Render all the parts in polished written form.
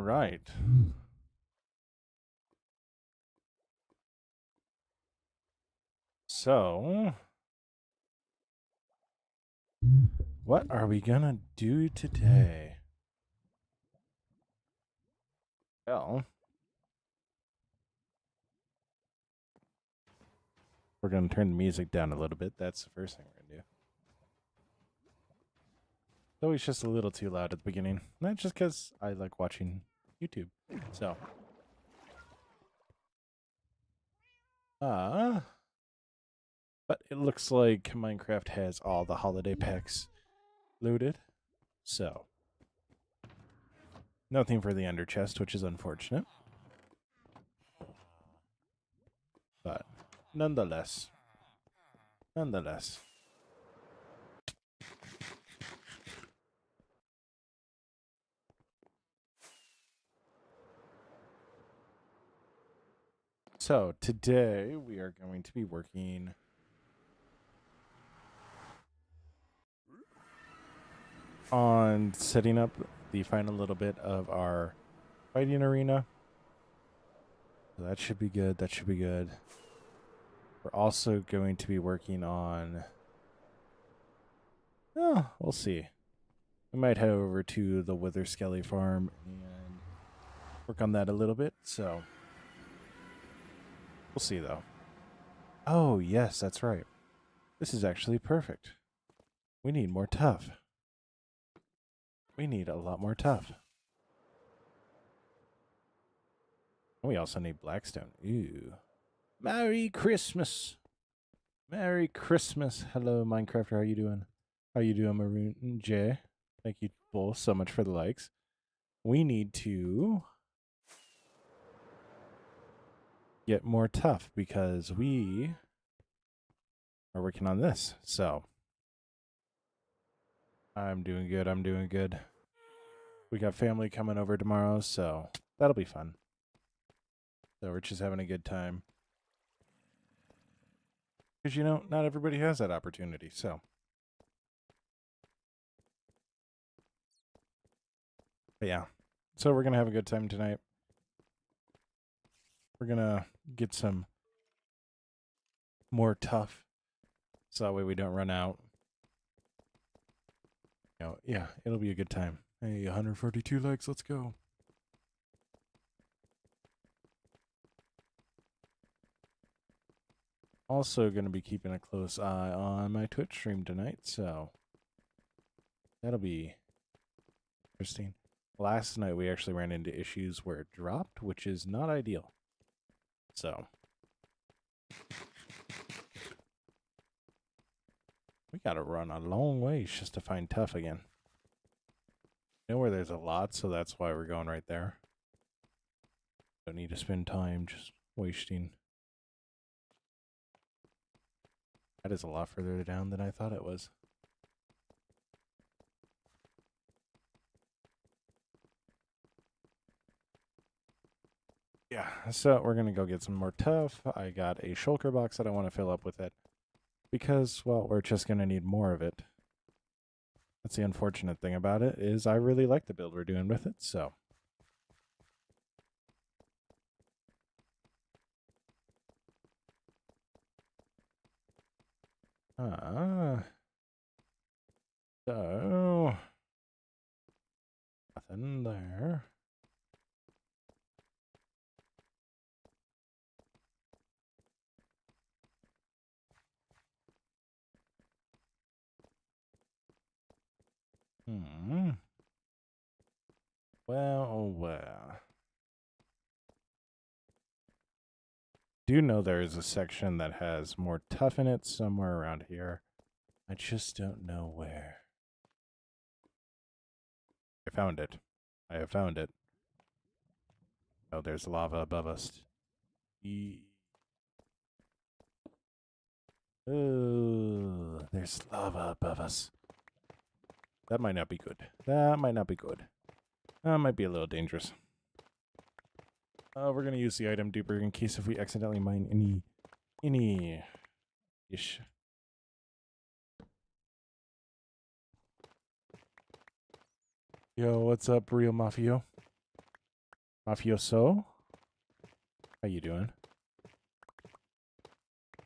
right. So, what are we gonna do today? Well, we're gonna turn the music down a little bit. That's the first thing we're gonna do. It's always just a little too loud at the beginning. Not just because I like watching YouTube. So, but it looks like Minecraft has all the holiday packs loaded. So, nothing for the Ender chest, which is unfortunate. But nonetheless. So today we are going to be working on setting up the final little bit of our fighting arena. So that should be good. That should be good. We're also going to be working on... Oh, we'll see. We might head over to the Wither Skelly farm and work on that a little bit. So we'll see, though. Oh, yes, that's right. This is actually perfect. We need more tough. We need a lot more tough. We also need Blackstone. Ooh. Merry Christmas. Merry Christmas. Hello, Minecrafter. How you doing? How you doing, Maroon and Jay? Thank you both so much for the likes. We need to get more tough because we are working on this. So I'm doing good. I'm doing good. We got family coming over tomorrow, so that'll be fun. So we're just having a good time. Because, you know, not everybody has that opportunity, so. But yeah. So we're going to have a good time tonight. We're going to get some more tough so that way we don't run out. You know, yeah, it'll be a good time. Hey, 142 likes, let's go. Also going to be keeping a close eye on my Twitch stream tonight, so that'll be interesting. Last night we actually ran into issues where it dropped, which is not ideal. So we got to run a long ways just to find tough again. You know where there's a lot, so that's why we're going right there. Don't need to spend time just wasting. That is a lot further down than I thought it was. Yeah, so we're going to go get some more tough. I got a shulker box that I want to fill up with it. Because, well, we're just going to need more of it. That's the unfortunate thing about it, is I really like the build we're doing with it, so. So. Nothing there. Well. Do know there is a section that has more tough in it somewhere around here. I just don't know where. I found it. I have found it. Oh, there's lava above us. Oh, there's lava above us. That might not be good. That might not be good. That might be a little dangerous. We're gonna use the item duper in case if we accidentally mine any ish. Yo, what's up, Real Mafio? Mafioso, how you doing?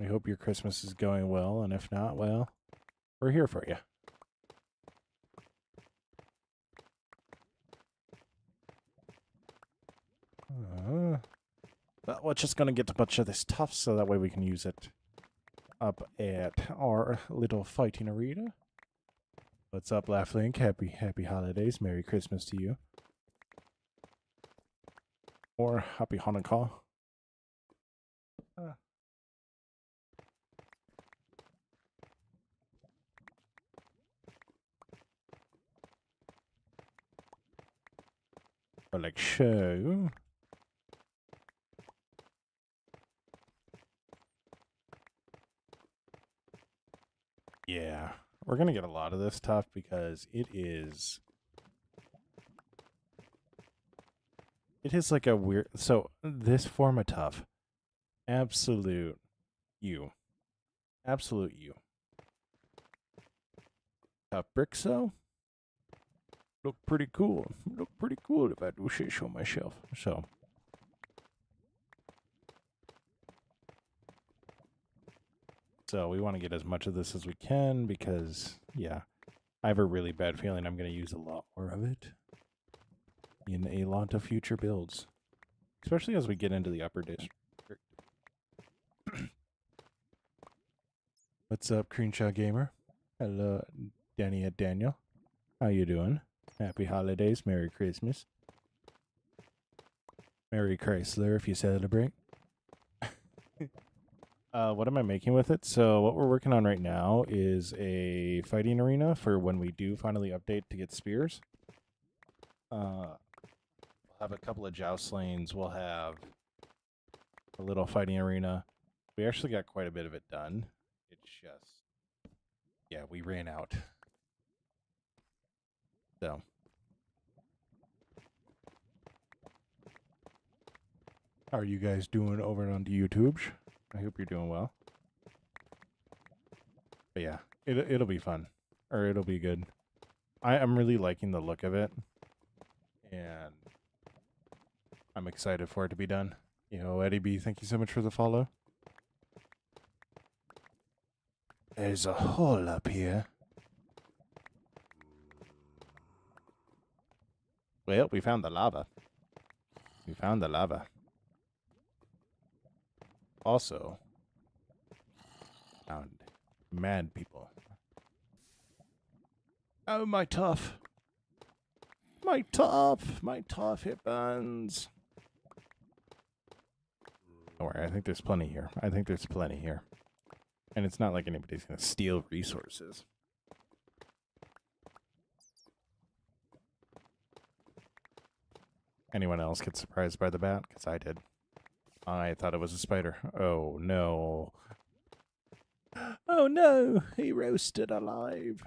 I hope your Christmas is going well, and if not, well, we're here for you. But we're just gonna get a bunch of this stuff so that way we can use it up at our little fighting arena. What's up, Laughlink? Happy holidays. Merry Christmas to you. Or Happy Hanukkah. Or like show. Yeah, we're gonna get a lot of this stuff because it is like a weird. So this form of tough, absolute you. Tough Brixo look pretty cool. Look pretty cool if I do say so myself. So we want to get as much of this as we can because, yeah, I have a really bad feeling I'm going to use a lot more of it in a lot of future builds, especially as we get into the upper district. What's up, Crenshaw Gamer? Hello, Danny and Daniel. How you doing? Happy holidays. Merry Christmas. Merry Chrysler if you celebrate. What am I making with it? So what we're working on right now is a fighting arena for when we do finally update to get spears. We'll have a couple of joust lanes. We'll have a little fighting arena. We actually got quite a bit of it done. It's just, yeah, we ran out. So. How are you guys doing over on the YouTube? I hope you're doing well. But yeah, it'll be fun. Or it'll be good. I'm really liking the look of it. And I'm excited for it to be done. Yo, Eddie B, thank you so much for the follow. There's a hole up here. Well, we found the lava. Also, found mad people. Oh, my tough. My tough, it burns. Don't worry, I think there's plenty here. And it's not like anybody's going to steal resources. Anyone else get surprised by the bat? Because I did. I thought it was a spider. Oh, no. Oh, no. He roasted alive.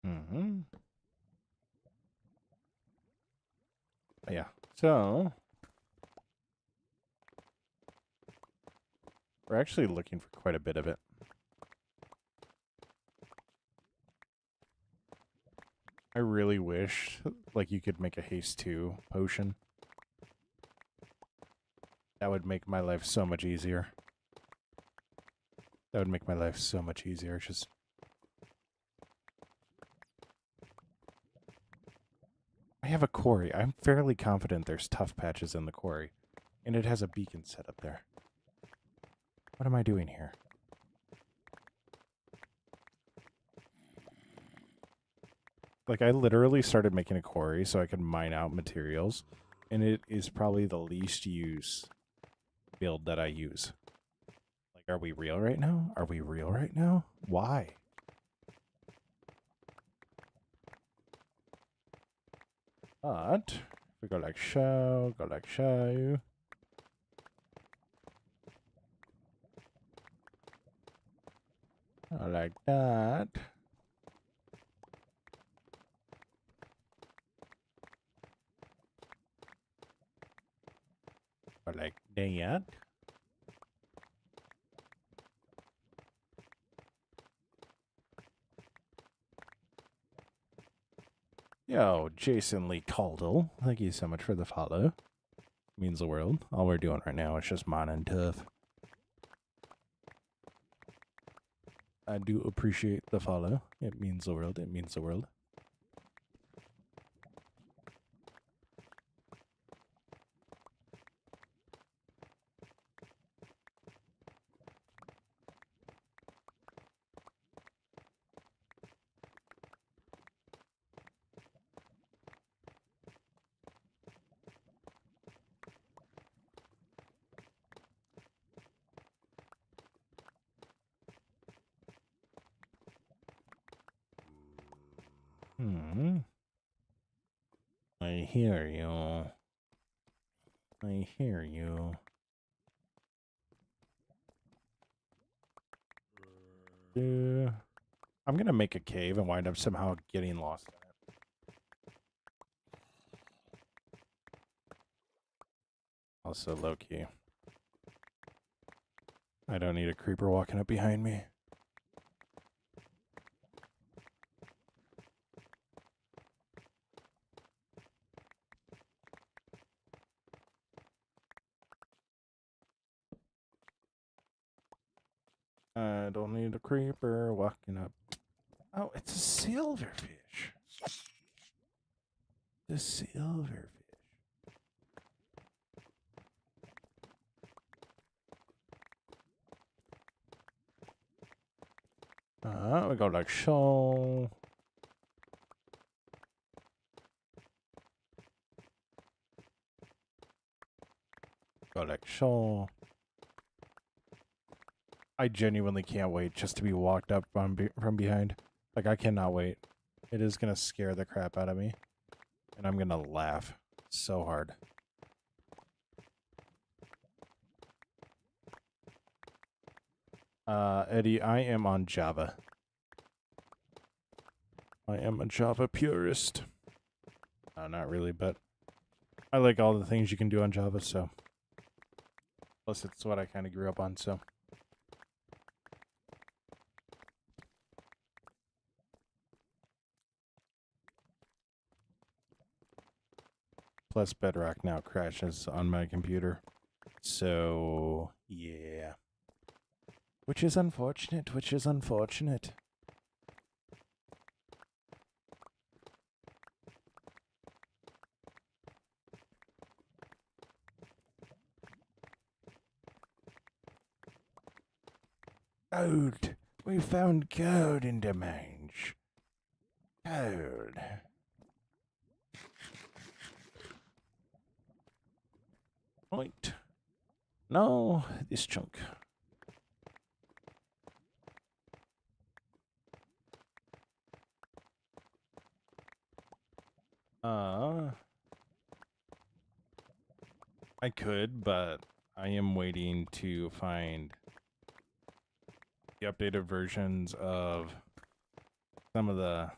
Mm-hmm. Yeah. So we're actually looking for quite a bit of it. I really wish like you could make a haste 2 potion. That would make my life so much easier. Just I have a quarry. I'm fairly confident there's tough patches in the quarry. And it has a beacon set up there. What am I doing here? Like, I literally started making a quarry so I could mine out materials. And it is probably the least use build that I use. Like, are we real right now? Why? But we go like show, like that. Or like that. Yo, Jason Lee Caldwell, thank you so much for the follow. Means the world. All we're doing right now is just mining tough. I do appreciate the follow. It means the world. It means the world. I hear you. I hear you. I'm gonna make a cave and wind up somehow getting lost in it. Also low key. I don't need a creeper walking up behind me. I don't need a creeper walking up. Oh, it's a silverfish. The silverfish. We go like so. Go like so. I genuinely can't wait just to be walked up from behind. Like, I cannot wait. It is going to scare the crap out of me. And I'm going to laugh so hard. Eddie, I am on Java. I am a Java purist. Not really, but I like all the things you can do on Java, so. Plus, it's what I kind of grew up on, so. Plus, Bedrock now crashes on my computer. So, yeah. Which is unfortunate, which is unfortunate. Gold. We found gold in the mines. Gold. Point. No, this chunk. I could, but I am waiting to find the updated versions of some of the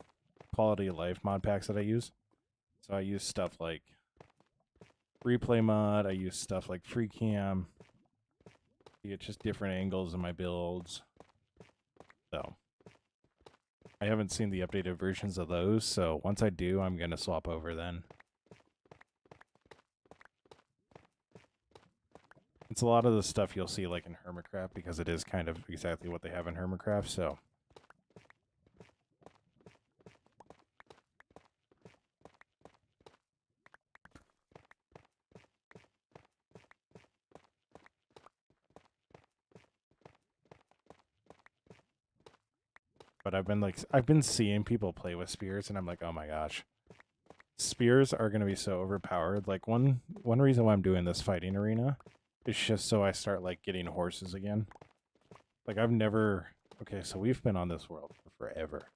quality of life mod packs that I use. So I use stuff like replay mod, I use stuff like free cam. You get just different angles in my builds. So I haven't seen the updated versions of those, so once I do, I'm gonna swap over then. It's a lot of the stuff you'll see like in Hermitcraft because it is kind of exactly what they have in Hermitcraft, so. But I've been seeing people play with spears and I'm like, oh my gosh. Spears are gonna be so overpowered. Like one reason why I'm doing this fighting arena is just so I start like getting horses again. Like I've never okay, so we've been on this world for forever.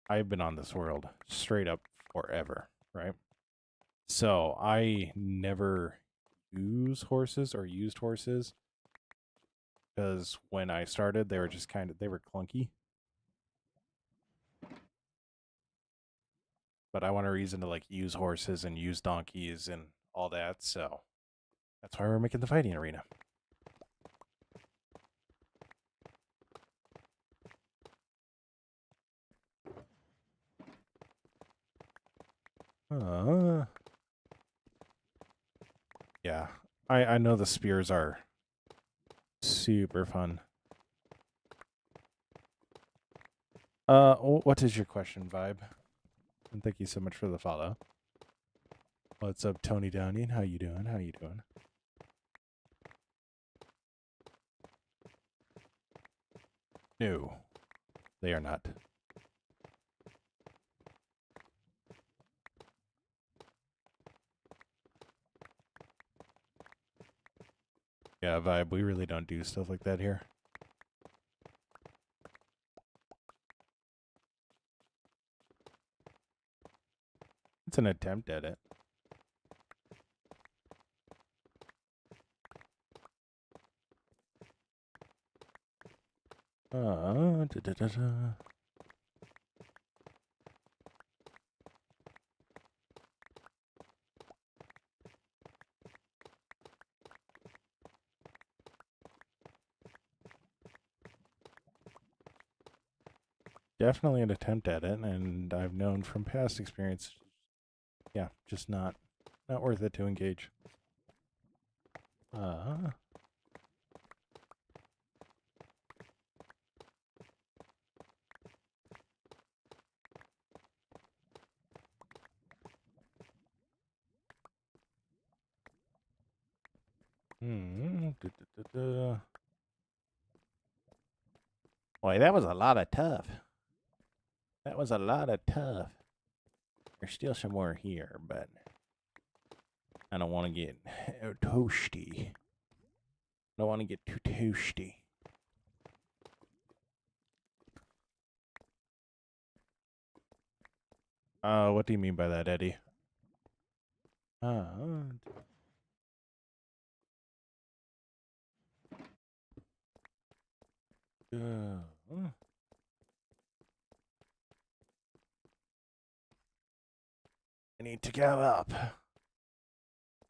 I've been on this world straight up forever, right? So I never use horses or used horses because when I started, they were just they were clunky. But I want a reason to like use horses and use donkeys and all that, so that's why we're making the fighting arena. Yeah. I know the spears are super fun. What is your question, Vibe? And thank you so much for the follow. What's up, Tony Downing? How you doing? How you doing? No, they are not. Yeah, Vibe, we really don't do stuff like that here. It's an attempt at it. Da, da, da, da. Definitely an attempt at it, and I've known from past experience, yeah, just not worth it to engage. Da, da, da, da. Boy, that was a lot of tough. That was a lot of tough. There's still some more here, but I don't want to get toasty. Don't want to get too toasty. What do you mean by that, Eddie? I need to go up.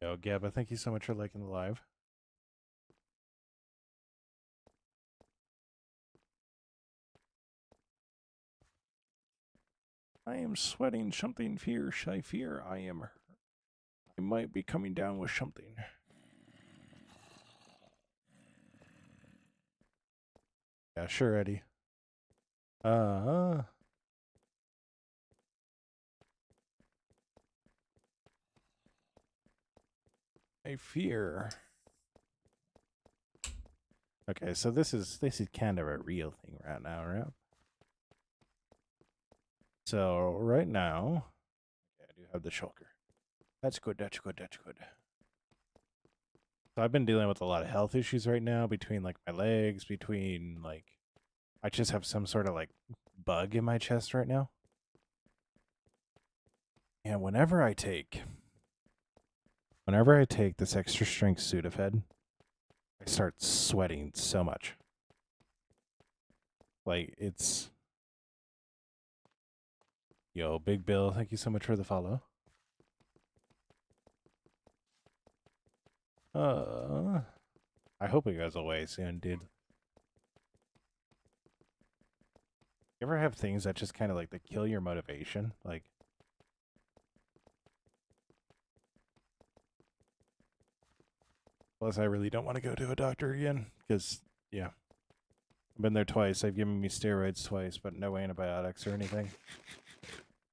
Yo, Gabba, thank you so much for liking the live. I am sweating something fierce. I fear I might be coming down with something. Yeah, sure, Eddie. I fear. Okay, so this is kind of a real thing right now, right? So right now, I do have the shulker. That's good. That's good. That's good. So I've been dealing with a lot of health issues right now between like my legs, between like I just have some sort of like bug in my chest right now. And whenever I take this extra strength Sudafed, I start sweating so much. Like it's Yo, Big Bill, thank you so much for the follow. I hope it goes away soon, dude. You ever have things that just kind of like that kill your motivation? Like, plus I really don't want to go to a doctor again because, yeah, I've been there twice. They've given me steroids twice, but no antibiotics or anything.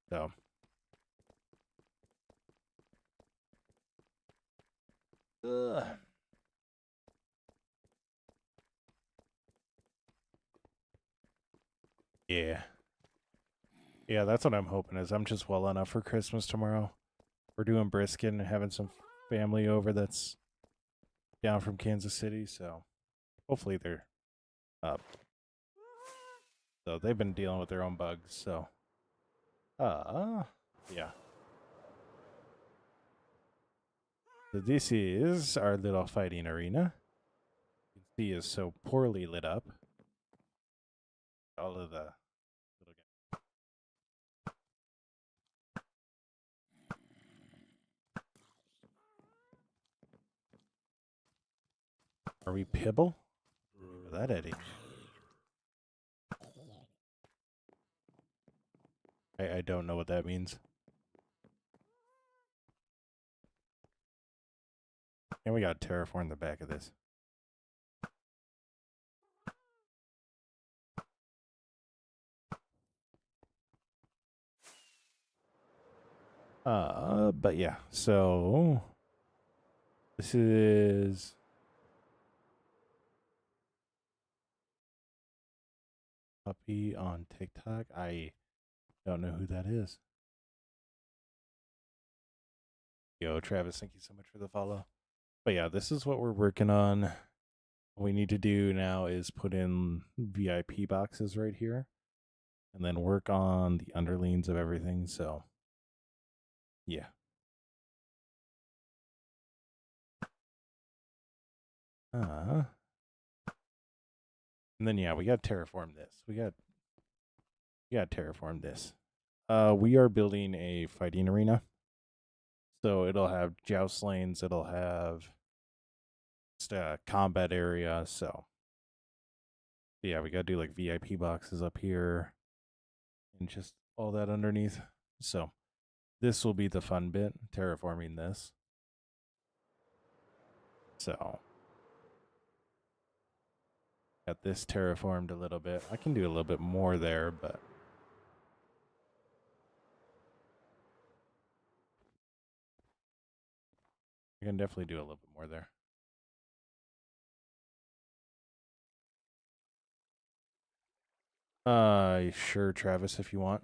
So. Ugh. Yeah. Yeah, that's what I'm hoping is I'm just well enough for Christmas tomorrow. We're doing brisket and having some family over that's down from Kansas City, so hopefully they're up. So they've been dealing with their own bugs, so yeah. So this is our little fighting arena. You can see is so poorly lit up. All of the little Are we Pibble? That Eddie. I don't know what that means. And we got terraform the back of this. But yeah, so this is Puppy on TikTok. I don't know who that is. Yo, Travis, thank you so much for the follow. But yeah, this is what we're working on. What we need to do now is put in VIP boxes right here and then work on the underleans of everything. So, yeah. And then yeah, we got to terraform this. We got to terraform this. We are building a fighting arena. So it'll have joust lanes, it'll have just a combat area. So yeah, we got to do like VIP boxes up here and just all that underneath. So this will be the fun bit, terraforming this. So got this terraformed a little bit. I can do a little bit more there, but I can definitely do a little bit more there. Sure, Travis, if you want.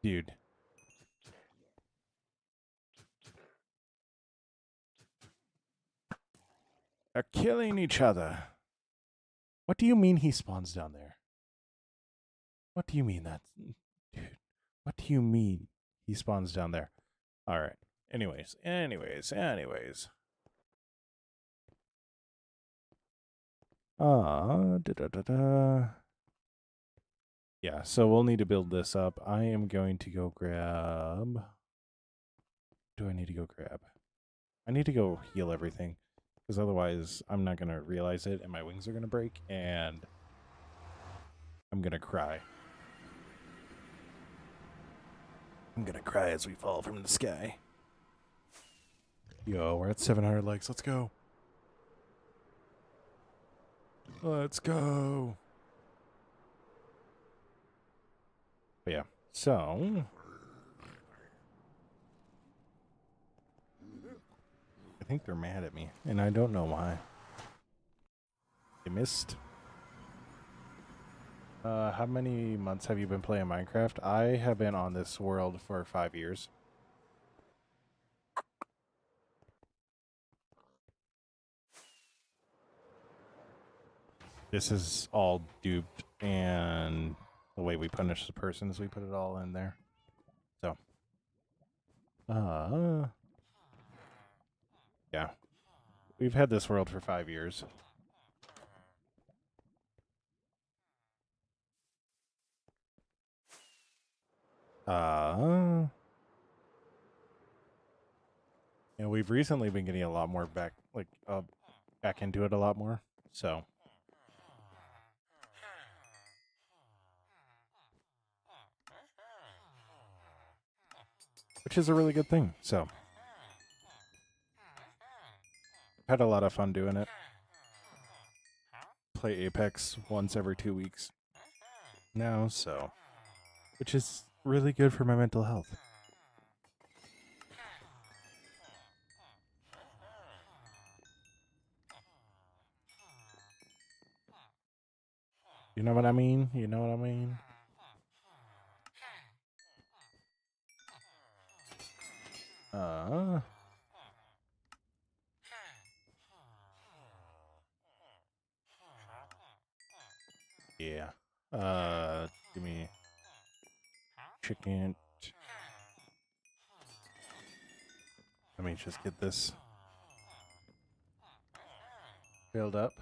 Dude. They're killing each other. What do you mean he spawns down there? What do you mean that? Dude, what do you mean he spawns down there? All right. Anyways. Yeah, so we'll need to build this up. I am going to go grab... What do I need to go grab? I need to go heal everything, because otherwise I'm not going to realize it, and my wings are going to break, and I'm going to cry. I'm going to cry as we fall from the sky. Yo, we're at 700 likes. Let's go. Let's go. But yeah, so... I think they're mad at me, and I don't know why. They missed. How many months have you been playing Minecraft? I have been on this world for 5 years. This is all duped, and the way we punish the person is we put it all in there. So, yeah. We've had this world for 5 years. And we've recently been getting a lot more back into it a lot more. So, which is a really good thing. So, I've had a lot of fun doing it. Play Apex once every 2 weeks now, so, which is really good for my mental health. You know what I mean? You know what I mean? Yeah. Give me chicken. Let me just get this filled up.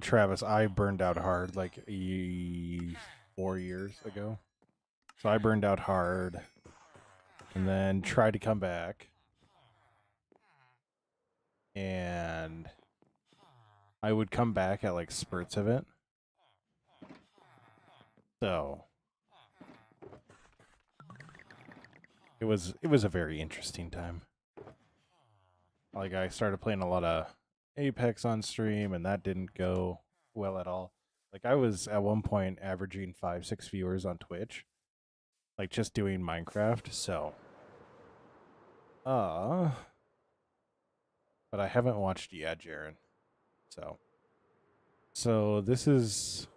Travis, I burned out hard like 4 years ago. So I burned out hard and then tried to come back. And I would come back at like spurts of it. So it was a very interesting time. Like, I started playing a lot of Apex on stream, and that didn't go well at all. Like, I was at one point averaging 5-6 viewers on Twitch, like just doing Minecraft. So, but I haven't watched yet, Jaren. So this was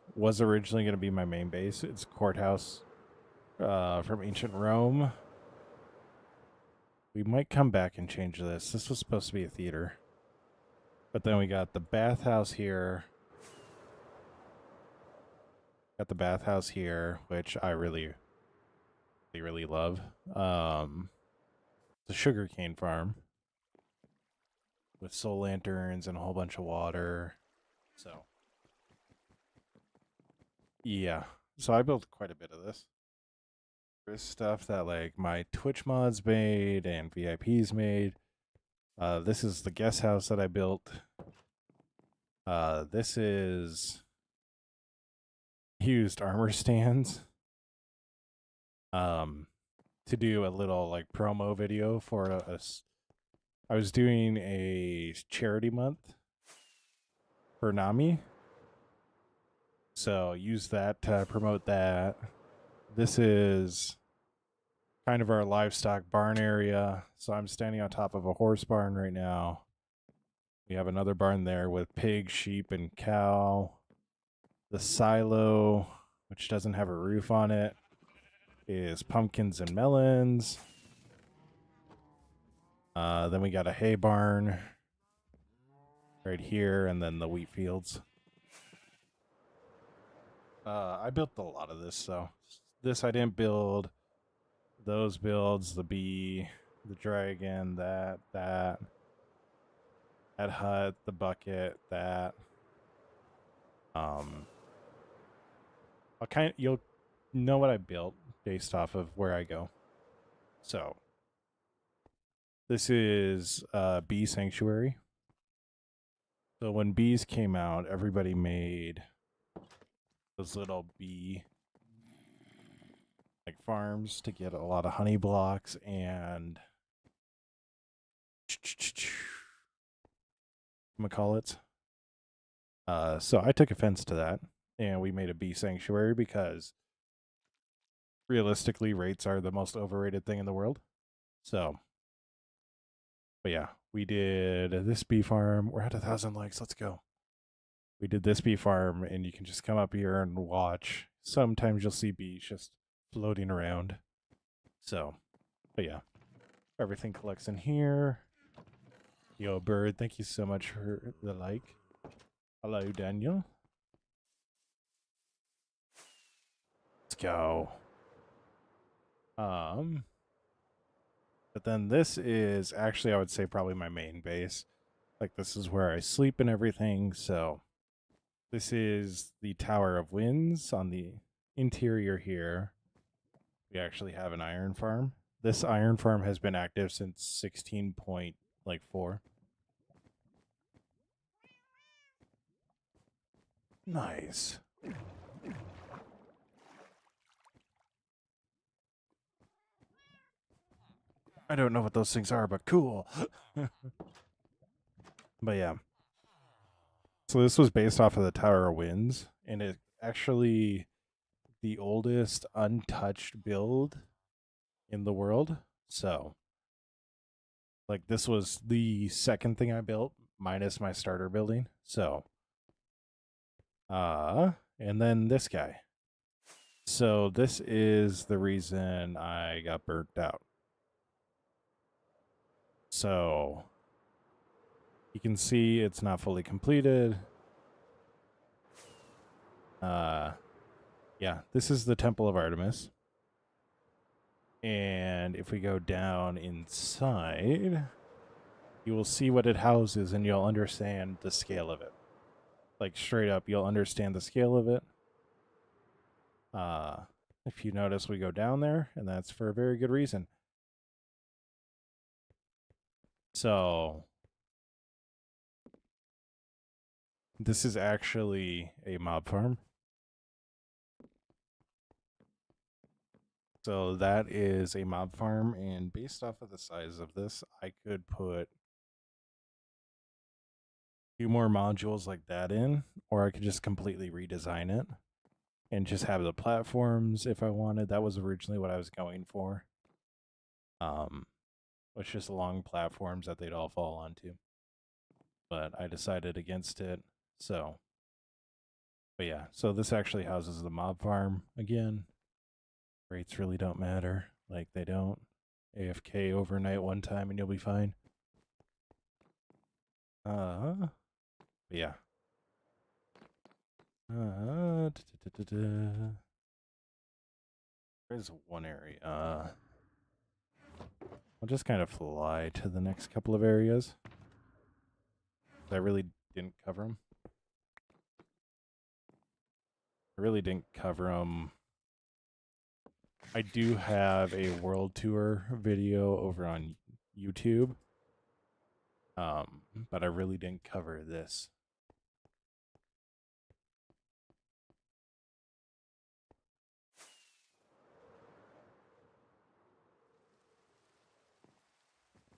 originally going to be my main base. It's courthouse from ancient Rome. We might come back and change this. This was supposed to be a theater. But then we got the bathhouse here. Got the bathhouse here, which I really love. The sugarcane farm with soul lanterns and a whole bunch of water. So, yeah. So I built quite a bit of this. There's stuff that like my Twitch mods made and VIPs made. This is the guest house that I built. This is used armor stands to do a little like promo video for us. I was doing a charity month for Nami, so use that to promote that. This is kind of our livestock barn area. So I'm standing on top of a horse barn right now. We have another barn there with pig, sheep, and cow. The silo, which doesn't have a roof on it, is pumpkins and melons. Then we got a hay barn right here, and then the wheat fields. I built a lot of this, so this I didn't build. Those builds, the bee, the dragon, that hut, the bucket, that. You'll know what I built based off of where I go. So this is Bee Sanctuary. So when bees came out, everybody made those little bee like farms to get a lot of honey blocks and whatchamacallits. So I took offense to that, and we made a bee sanctuary because realistically rates are the most overrated thing in the world. So, but yeah, we did this bee farm. We're at 1,000 likes. Let's go. We did this bee farm, and you can just come up here and watch. Sometimes you'll see bees just floating around. So, but yeah, everything collects in here. Yo, Bird, thank you so much for the like. Hello, Daniel. Let's go. But then this is actually, I would say, probably my main base. Like, this is where I sleep and everything. So this is the Tower of Winds on the interior here. We actually have an iron farm. This iron farm has been active since 16.4. Nice. I don't know what those things are, but cool. But yeah. So this was based off of the Tower of Winds, and it actually the oldest untouched build in the world. So like this was the second thing I built minus my starter building. So and then this guy. So this is the reason I got burnt out. So you can see it's not fully completed. Yeah, this is the Temple of Artemis. And if we go down inside, you will see what it houses and you'll understand the scale of it. Like straight up, you'll understand the scale of it. If you notice, we go down there, and that's for a very good reason. So this is actually a mob farm. So that is a mob farm, and based off of the size of this, I could put 2 more modules like that in, or I could just completely redesign it and just have the platforms if I wanted. That was originally what I was going for. Which just long platforms that they'd all fall onto. But I decided against it. So, but yeah, so this actually houses the mob farm again. Rates really don't matter. Like, they don't. AFK overnight one time and you'll be fine. But yeah. There's one area. I'll just kind of fly to the next couple of areas. I really didn't cover them. I do have a world tour video over on YouTube. But I really didn't cover this.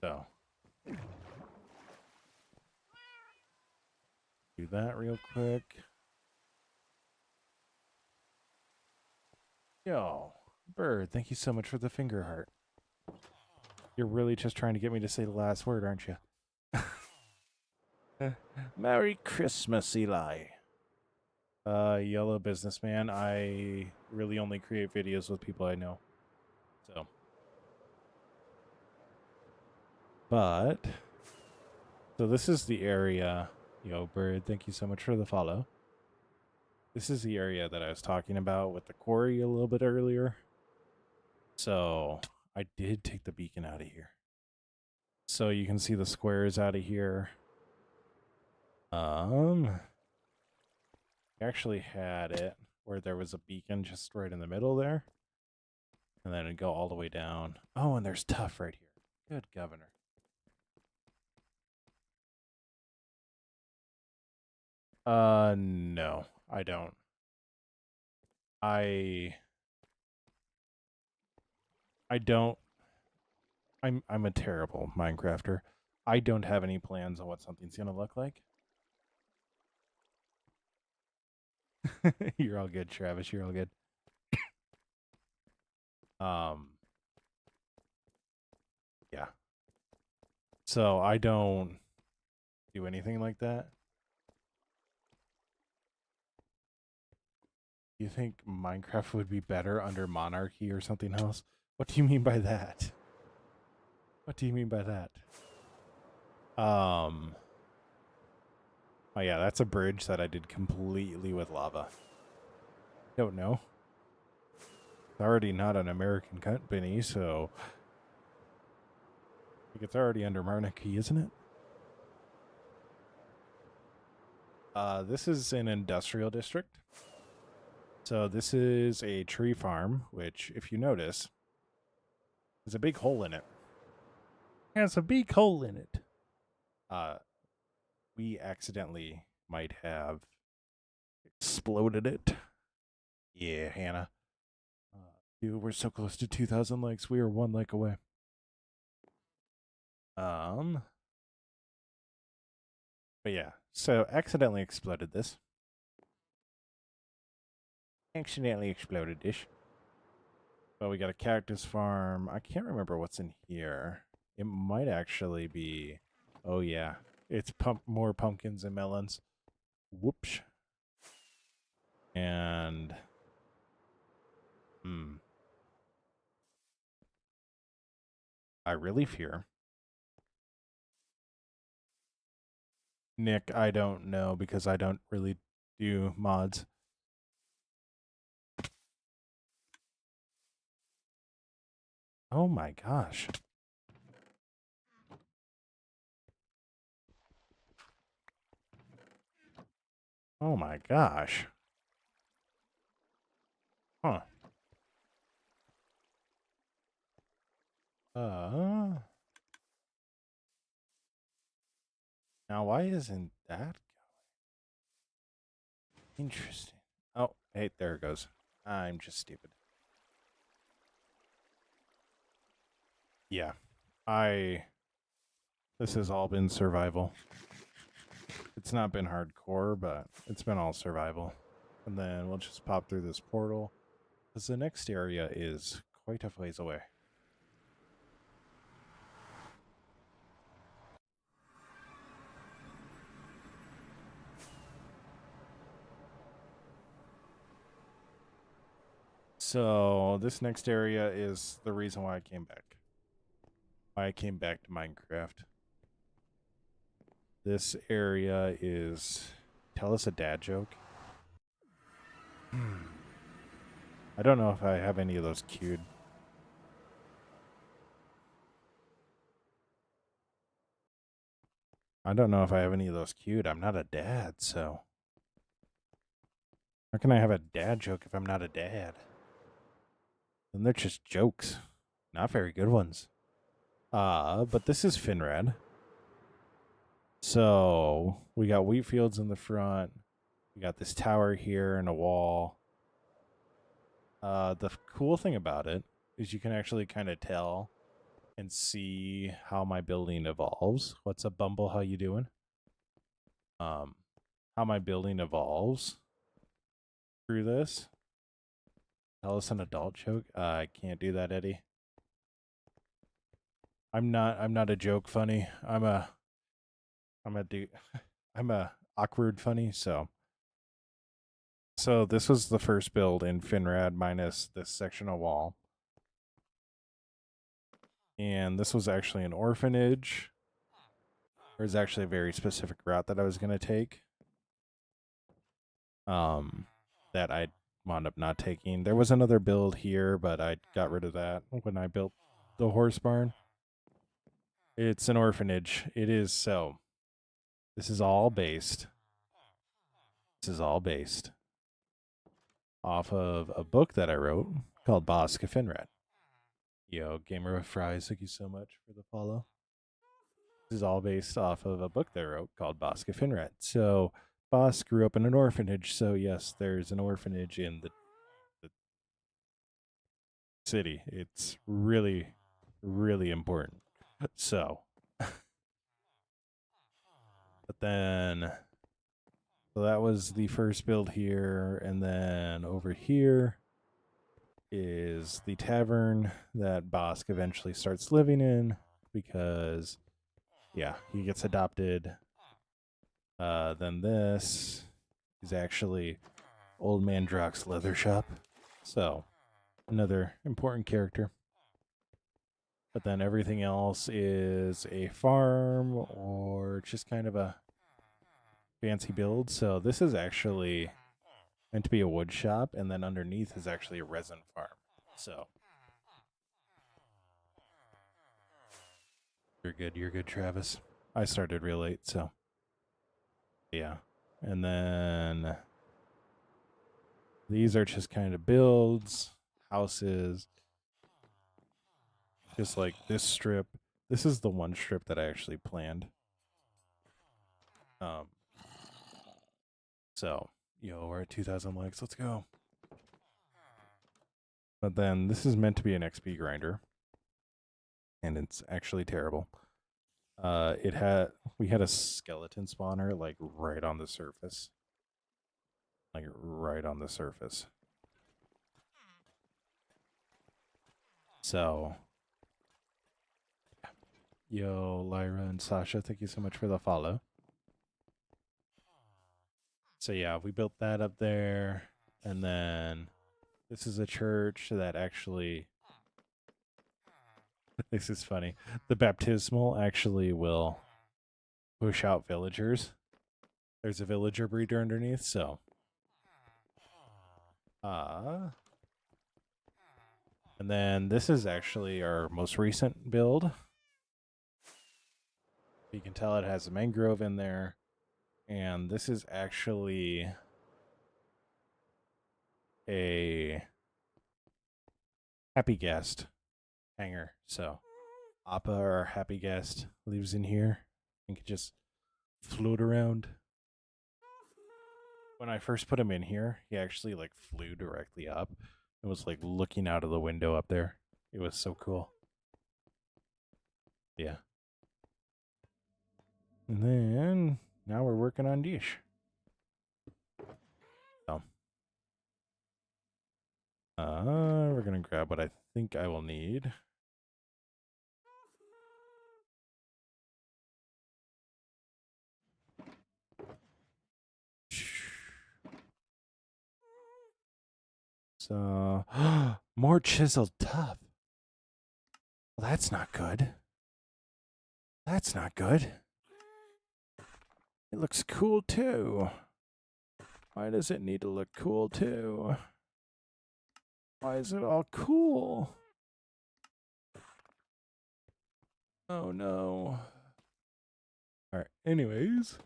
So do that real quick. Yo, Bird, thank you so much for the finger heart. You're really just trying to get me to say the last word, aren't you? Merry Christmas, Eli. Yellow businessman. I really only create videos with people I know. So this is the area. Yo, Bird, thank you so much for the follow. This is the area that I was talking about with the quarry a little bit earlier. So I did take the beacon out of here. So you can see the squares out of here. I actually had it where there was a beacon just right in the middle there. And then it'd go all the way down. Oh, and there's Tough right here. Good governor. No, I don't. I don't. I'm a terrible Minecrafter. I don't have any plans on what something's gonna look like. You're all good, Travis. You're all good. Yeah. So I don't do anything like that. You think Minecraft would be better under monarchy or something else? What do you mean by that? What do you mean by that? Oh yeah, that's a bridge that I did completely with lava. Don't know. It's already not an American company, so I think it's already under monarchy, isn't it? This is an industrial district. So this is a tree farm, which, if you notice, there's a big hole in it. There's a big hole in it. We accidentally might have exploded it. Yeah, Hannah. Dude, we're so close to 2,000 likes. We are 1 like away. But yeah, so accidentally exploded this. Accidentally exploded dish. But we got a cactus farm. I can't remember what's in here. It might actually be. Oh yeah, it's more pumpkins and melons. Whoops. And I really fear. Nick, I don't know because I don't really do mods. Oh my gosh. Oh my gosh. Huh. Now why isn't that going? Interesting. Oh, hey, there it goes. I'm just stupid. Yeah. This has all been survival. It's not been hardcore, but it's been all survival. And then we'll just pop through this portal, because the next area is quite a ways away. So this next area is the reason why I came back. Why I came back to Minecraft. This area is... Tell us a dad joke. I don't know if I have any of those queued. I don't know if I have any of those queued. I'm not a dad, so... How can I have a dad joke if I'm not a dad? Then they're just jokes. Not very good ones. But this is Finrad. So, we got wheat fields in the front. We got this tower here and a wall. The cool thing about it is you can actually kind of tell and see how my building evolves. What's up, Bumble? How you doing? How my building evolves through this. Tell us an adult joke. I can't do that, Eddie. I'm not a joke funny. I'm a awkward funny, so this was the first build in Finrad minus this section of wall. And this was actually an orphanage. There's actually a very specific route that I was going to take. That I wound up not taking. There was another build here, but I got rid of that when I built the horse barn. It's an orphanage. It is so. This is all based off of a book that I wrote called Bosk of Finrad. Yo, Gamer of Fries, thank you so much for the follow. This is all based off of a book that I wrote called Bosk of Finrad. So Bosk grew up in an orphanage, so yes, there's an orphanage in the city. It's really, really important. So, but then, so that was the first build here, and then over here is the tavern that Bosk eventually starts living in because, yeah, he gets adopted. Then this is actually Old Man Drock's leather shop. So, another important character. But then everything else is a farm or just kind of a fancy build. So this is actually meant to be a wood shop, and then underneath is actually a resin farm. So you're good, Travis. I started real late, so yeah. And then these are just kind of builds, houses. Just like this strip. This is the one strip that I actually planned. So, yo, we're at 2,000 likes. Let's go. But then this is meant to be an XP grinder, and it's actually terrible. We had a skeleton spawner like right on the surface. Like right on the surface. So, yo, Lyra and Sasha, thank you so much for the follow. So yeah, we built that up there, and then this is a church that actually... This is funny. The baptismal actually will push out villagers. There's a villager breeder underneath, so... and then this is actually our most recent build. You can tell it has a mangrove in there. And this is actually a happy guest hangar. So Appa, our happy guest, lives in here and can just float around. When I first put him in here, he actually like flew directly up and was like looking out of the window up there. It was so cool. Yeah. And then now we're working on dish. So, we're gonna grab what I think I will need. So, more chiseled tough. Well, that's not good. That's not good. It looks cool too. Why does it need to look cool too? Why is it all cool? Oh no. Alright, anyways.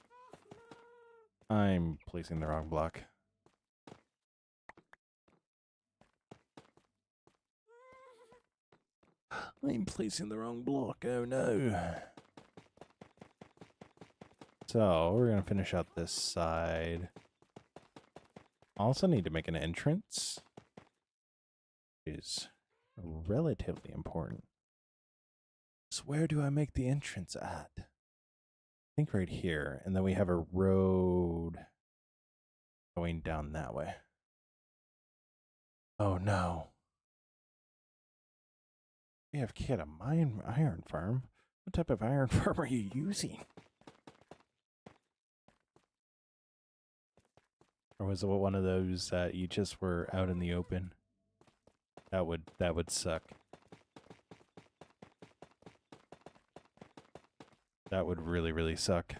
I'm placing the wrong block. I'm placing the wrong block, oh no. So, we're gonna finish out this side. Also need to make an entrance. Which is relatively important. So where do I make the entrance at? I think right here. And then we have a road going down that way. Oh no. We have kid a iron farm. What type of iron farm are you using? Or was it one of those that you just were out in the open? That would suck. That would really, really suck.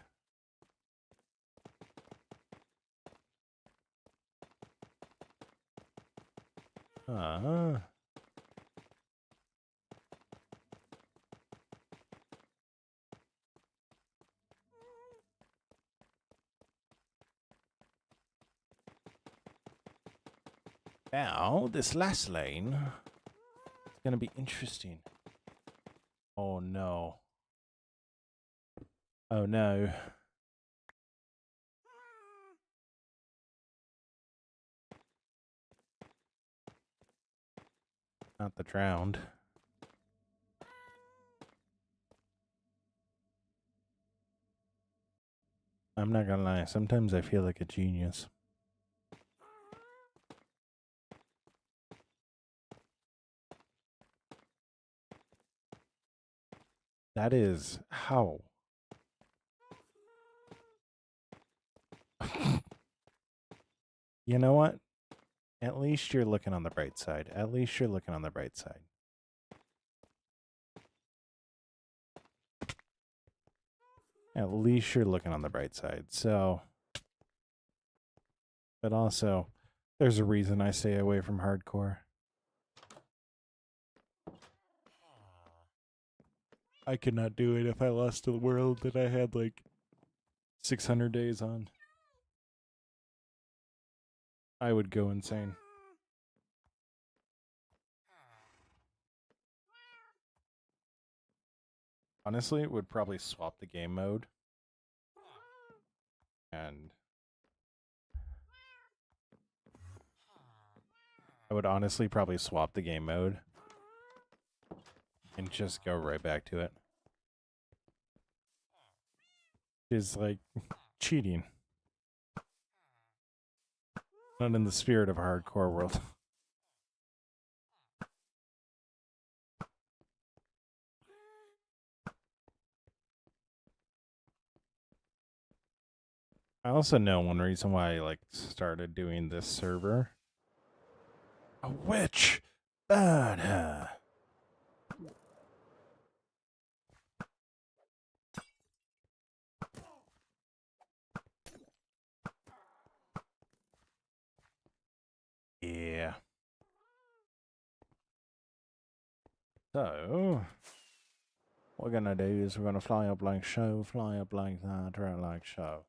Now, this last lane is going to be interesting. Oh, no. Oh, no. Not the drowned. I'm not gonna lie, sometimes I feel like a genius. That is how. You know what? At least you're looking on the bright side. At least you're looking on the bright side. At least you're looking on the bright side. So, but also, there's a reason I stay away from hardcore. I could not do it if I lost a world that I had like 600 days on. I would go insane. Honestly, it would probably swap the game mode. And I would honestly probably swap the game mode and just go right back to it. It's like cheating. Not in the spirit of a hardcore world. I also know one reason why I like started doing this server. A witch! Bad. Yeah. So, what we're gonna do is we're gonna fly up like so, fly up like that, right like so.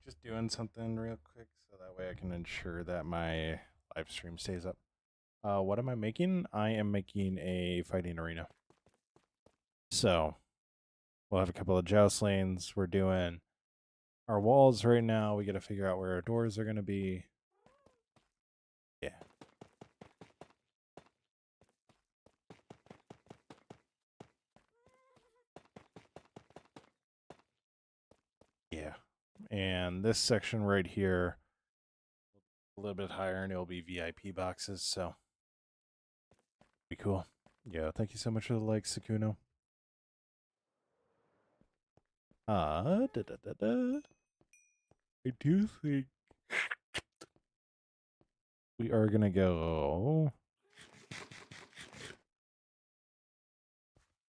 Just doing something real quick so that way I can ensure that my live stream stays up. What am I making? I am making a fighting arena. So we'll have a couple of joust lanes. We're doing our walls right now. We got to figure out where our doors are going to be. Yeah. Yeah. And this section right here, a little bit higher, and it'll be VIP boxes. So be cool. Yeah. Thank you so much for the like, Sakuno. I do think we are gonna go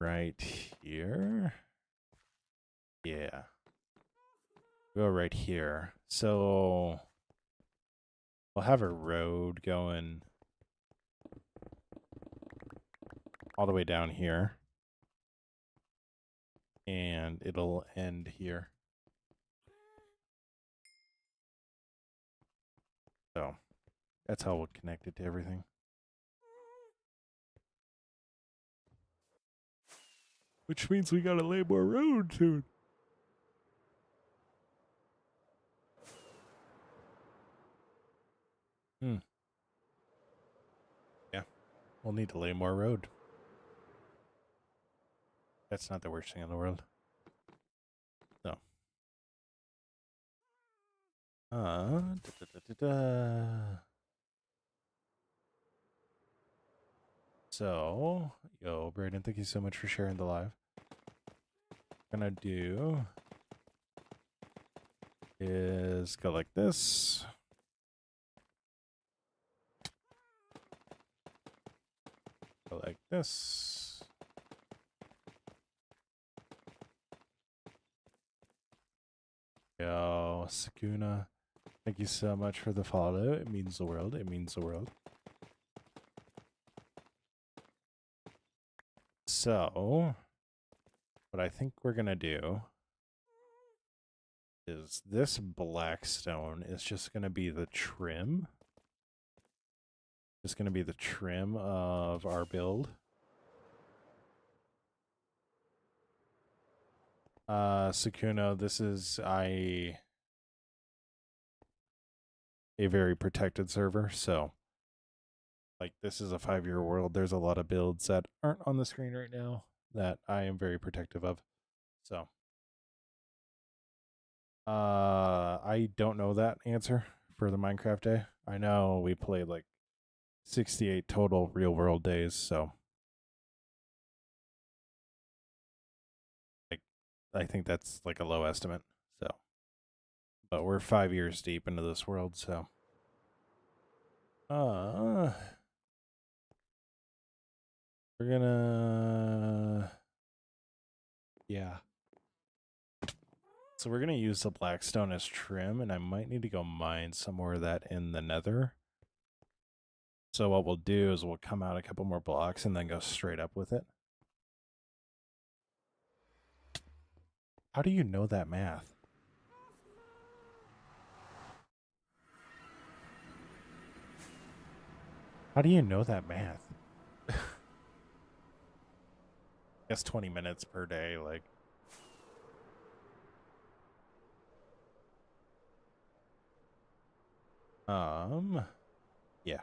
right here. Yeah. Go right here. So we'll have a road going all the way down here. And it'll end here. So that's how we'll connect it to everything. Which means we gotta lay more road soon. Yeah. We'll need to lay more road. That's not the worst thing in the world. So. So, yo, Brayden, thank you so much for sharing the live. Gonna do is go like this. Go like this. Yo, Sakuna, thank you so much for the follow. It means the world. It means the world. So, what I think we're gonna do is this black stone is just gonna be the trim. Just gonna be the trim of our build. Sakuno, this is a very protected server, so like this is a 5-year world. There's a lot of builds that aren't on the screen right now that I am very protective of. So I don't know that answer for the Minecraft day. I know we played like 68 total real world days, so like I think that's like a low estimate. So but we're 5 years deep into this world, so we're gonna yeah. So we're going to use the blackstone as trim, and I might need to go mine somewhere of that in the nether. So what we'll do is we'll come out a couple more blocks and then go straight up with it. How do you know that math? How do you know that math? I guess 20 minutes per day, like. Yeah.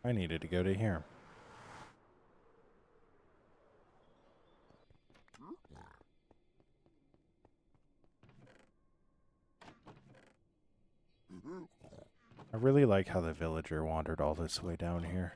I needed to go to here. I really like how the villager wandered all this way down here.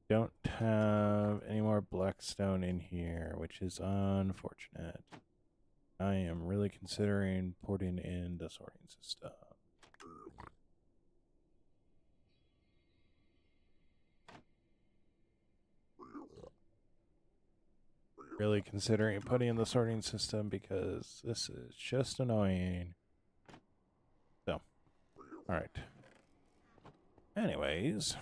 Don't have any more blackstone in here, which is unfortunate. I am really considering porting in the sorting system. really considering putting in the sorting system because this is just annoying. So, all right. Anyways.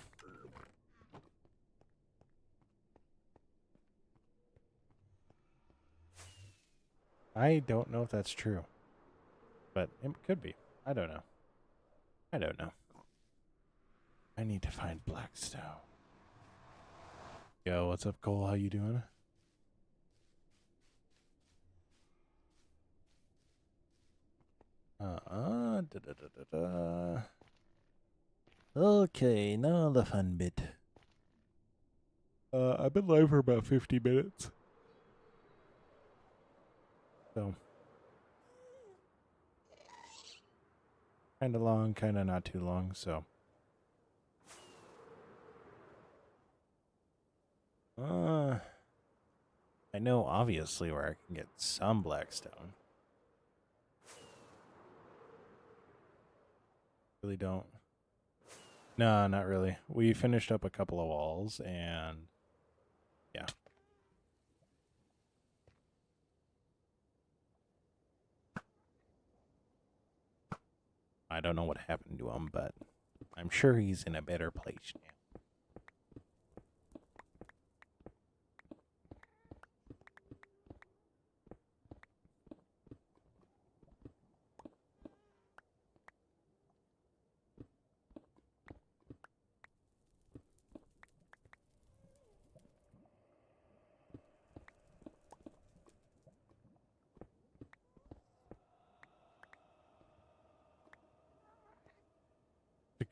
I don't know if that's true, but it could be. I don't know. I don't know. I need to find Blackstone. Yo, what's up, Cole? How you doing? Okay, now the fun bit. I've been live for about 50 minutes. So, kind of long, kind of not too long, so. I know obviously where I can get some Blackstone. Really don't. No, not really. We finished up a couple of walls and yeah. I don't know what happened to him, but I'm sure he's in a better place now.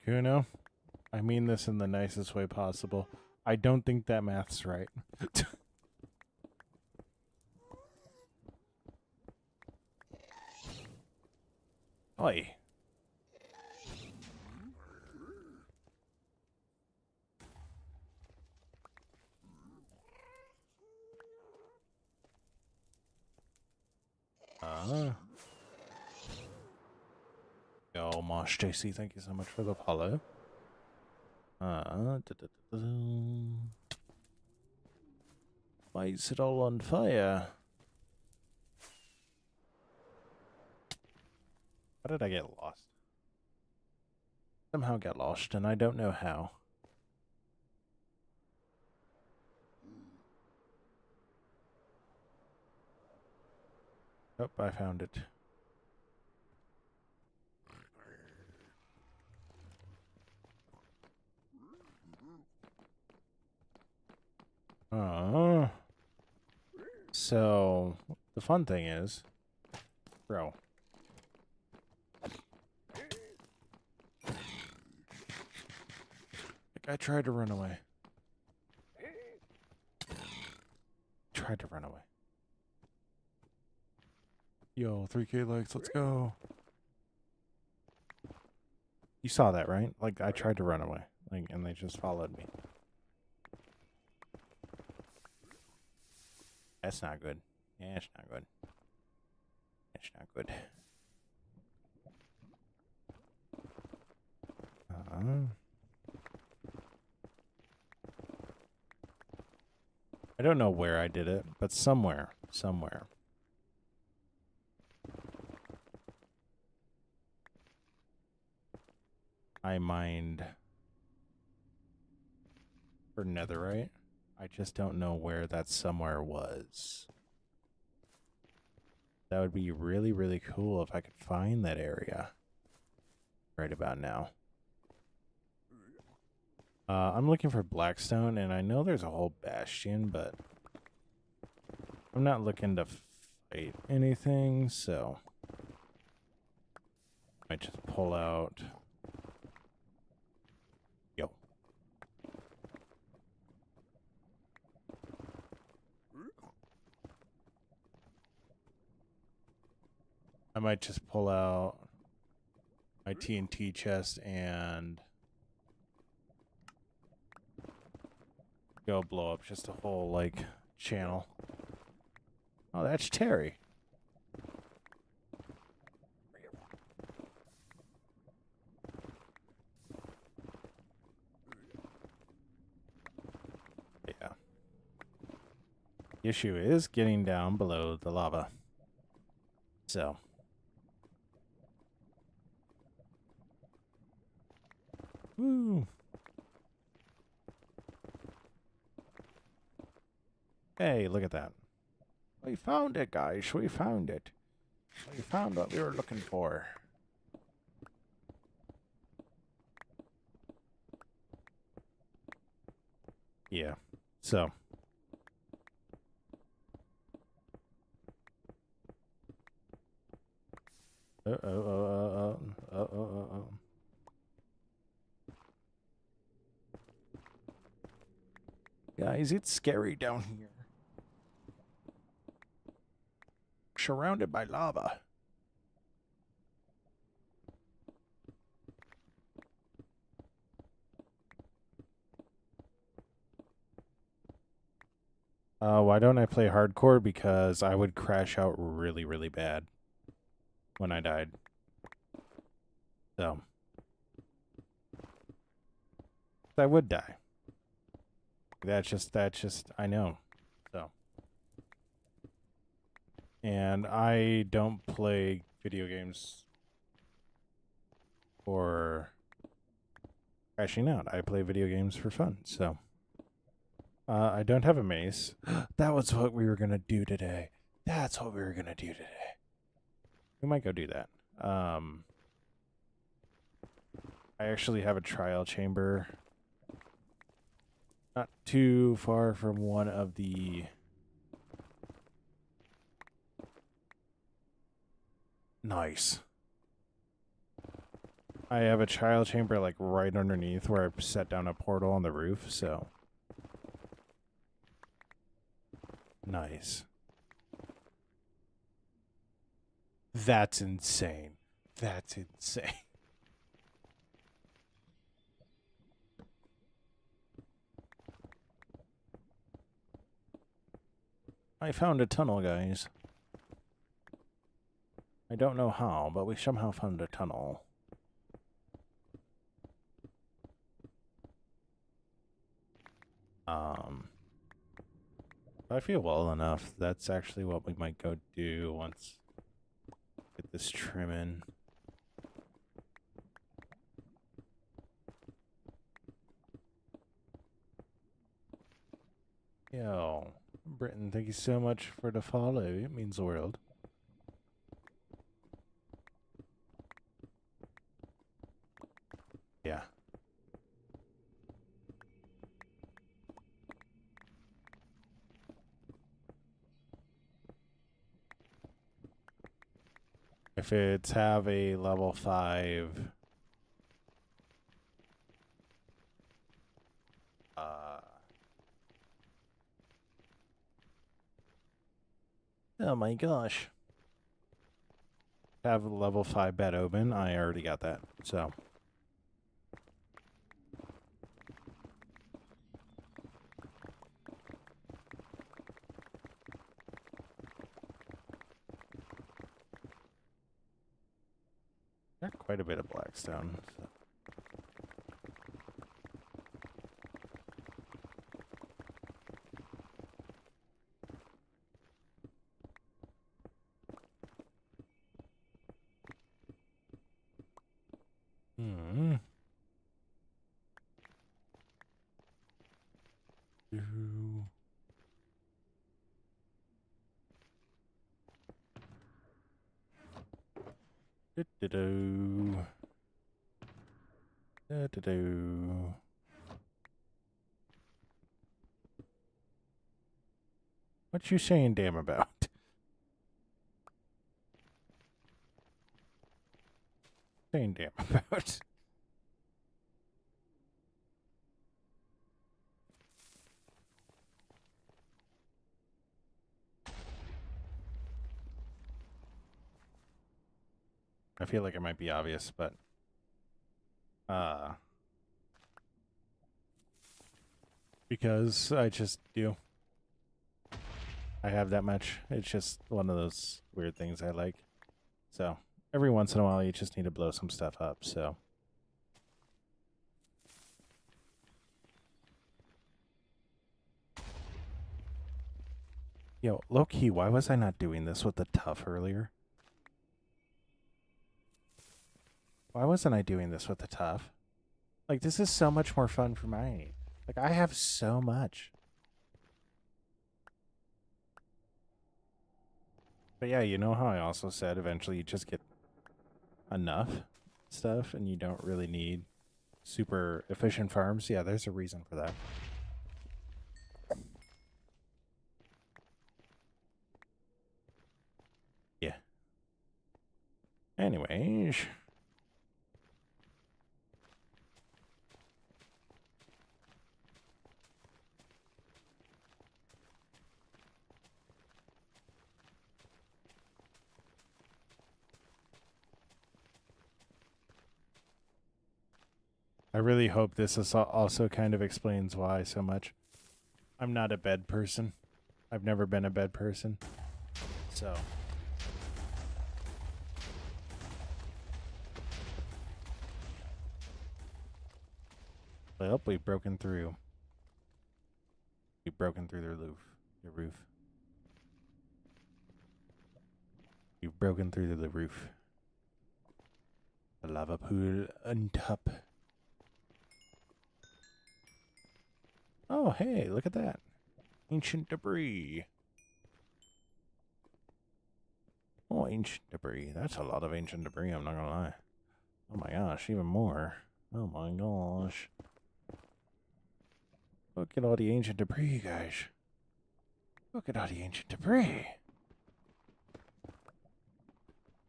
Kuno, I mean this in the nicest way possible. I don't think that math's right. Oi. Yo, Mosh JC, thank you so much for the follow. Why is it all on fire? How did I get lost? Somehow got lost, and I don't know how. Oh, I found it. So, the fun thing is, bro. I tried to run away. Tried to run away. Yo, 3K likes, let's go. You saw that, right? Like, I tried to run away. Like, and they just followed me. That's not good. Yeah, it's not good. It's not good. I don't know where I did it, but somewhere. I mined for netherite. I just don't know where that somewhere was. That would be really, really cool if I could find that area right about now. I'm looking for Blackstone, and I know there's a whole bastion, but I'm not looking to fight anything, so I might just pull out. Yo. I might just pull out my TNT chest and go blow up just a whole, like, channel. Oh, that's Terry. Yeah. The issue is getting down below the lava. So. Woo. Hey, look at that. We found it, guys. We found it. We found what we were looking for. Yeah. So. Guys, it's scary down here. Surrounded by lava. Why don't I play hardcore? Because I would crash out really, really bad when I died. So. I would die. That's just, I know. So. And I don't play video games for crashing out. I play video games for fun, so. I don't have a mace. That was what we were going to do today. That's what we were going to do today. We might go do that. I actually have a trial chamber not too far from one of the nice. I have a trial chamber like right underneath where I set down a portal on the roof, so nice. That's insane. That's insane. I found a tunnel, guys. I don't know how, but we somehow found a tunnel. If I feel well enough, that's actually what we might go do once get this trimming. Yo, Britton, thank you so much for the follow. It means the world. Yeah. If it's have a level 5 oh my gosh. Have a level 5 bed open. I already got that. So got quite a bit of blackstone. So. Hmm. Do-do-do. Do-do-do. What you saying damn about? Saying damn about. I feel like it might be obvious, but because I just do. I have that much. It's just one of those weird things I like. So every once in a while you just need to blow some stuff up, so. Yo, low-key, why was I not doing this with the tough earlier? Why wasn't I doing this with the tough? Like, this is so much more fun for mine. Like, I have so much. But yeah, you know how I also said eventually you just get enough stuff and you don't really need super efficient farms? Yeah, there's a reason for that. Yeah. Anyways. I really hope this is also kind of explains why so much. I'm not a bed person. I've never been a bed person. So. Well, we've broken through. We've broken through the roof. Your roof. You've broken through the roof. The lava pool on top. Oh, hey, look at that. Ancient debris. Oh, ancient debris. That's a lot of ancient debris, I'm not gonna lie. Oh my gosh, even more. Oh my gosh. Look at all the ancient debris, guys. Look at all the ancient debris.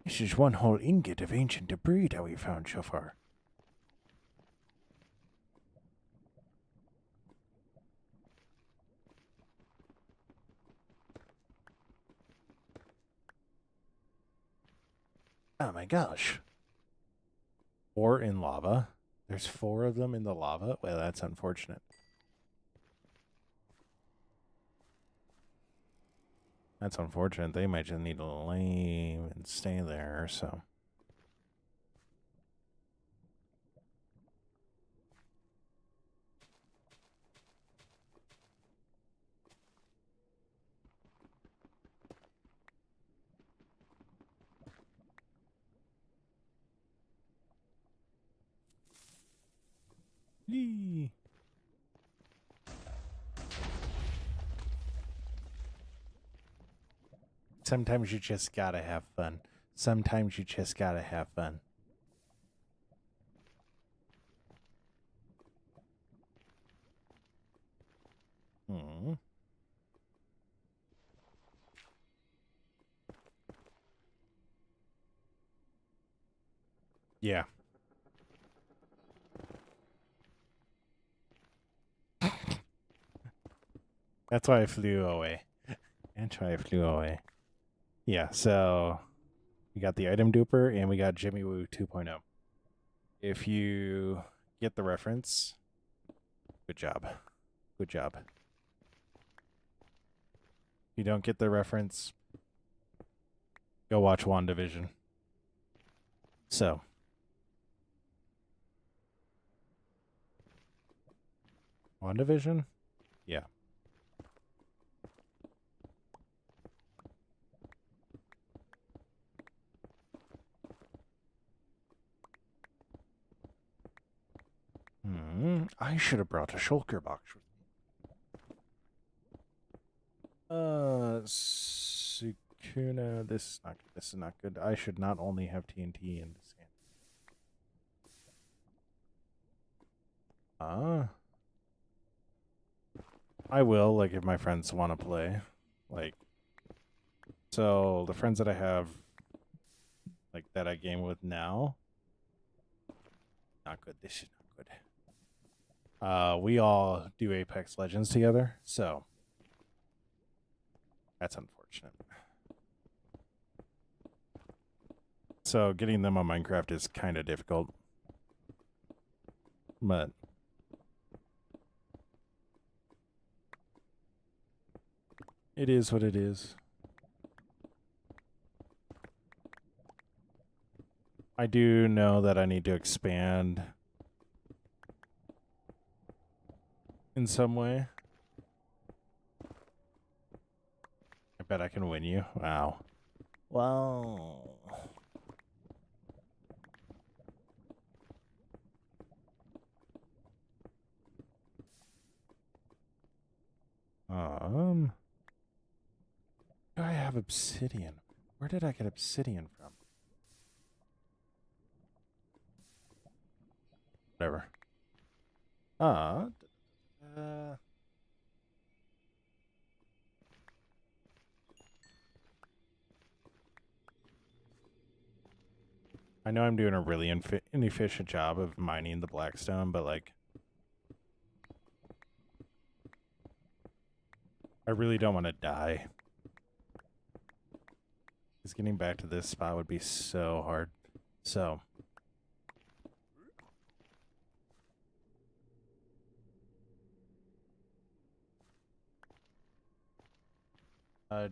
This is one whole ingot of ancient debris that we found so far. Oh my gosh. 4 in lava? There's 4 of them in the lava? Well, that's unfortunate. That's unfortunate. They might just need to leave and stay there, so. Yee. Sometimes you just gotta have fun. Sometimes you just gotta have fun. Hmm. Yeah. That's why I flew away. That's why I flew away. Yeah, so we got the item duper and we got Jimmy Woo 2.0. If you get the reference, good job. Good job. If you don't get the reference, go watch WandaVision. So. WandaVision? Yeah. I should have brought a shulker box with me. Sukuna, this is not good. I should not only have TNT in this hand. I will, like, if my friends want to play. Like, so the friends that I have, like, that I game with now, not good. This is not good. We all do Apex Legends together, so that's unfortunate. So getting them on Minecraft is kind of difficult. But it is what it is. I do know that I need to expand in some way. Bet I can win you. Wow. Wow. Do I have obsidian? Where did I get obsidian from? Whatever. I know I'm doing a really inefficient job of mining the blackstone, but like, I really don't want to die. Because getting back to this spot would be so hard. So.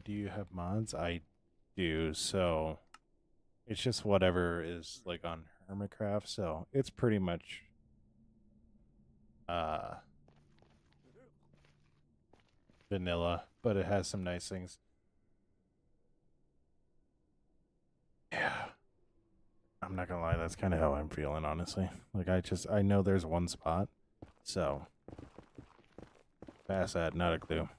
Do you have mods? I do, so it's just whatever is like on Hermitcraft, so it's pretty much vanilla, but it has some nice things. Yeah. I'm not gonna lie, that's kind of how I'm feeling, honestly. Like, I know there's one spot, so past that, not a clue.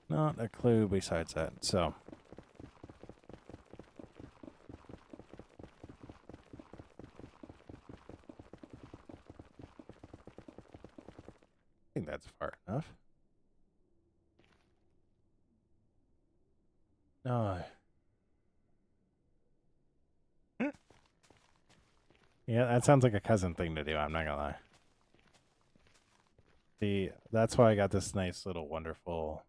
Not a clue besides that, so. I think that's far enough. No. Yeah, that sounds like a cousin thing to do, I'm not gonna lie. See, that's why I got this nice little wonderful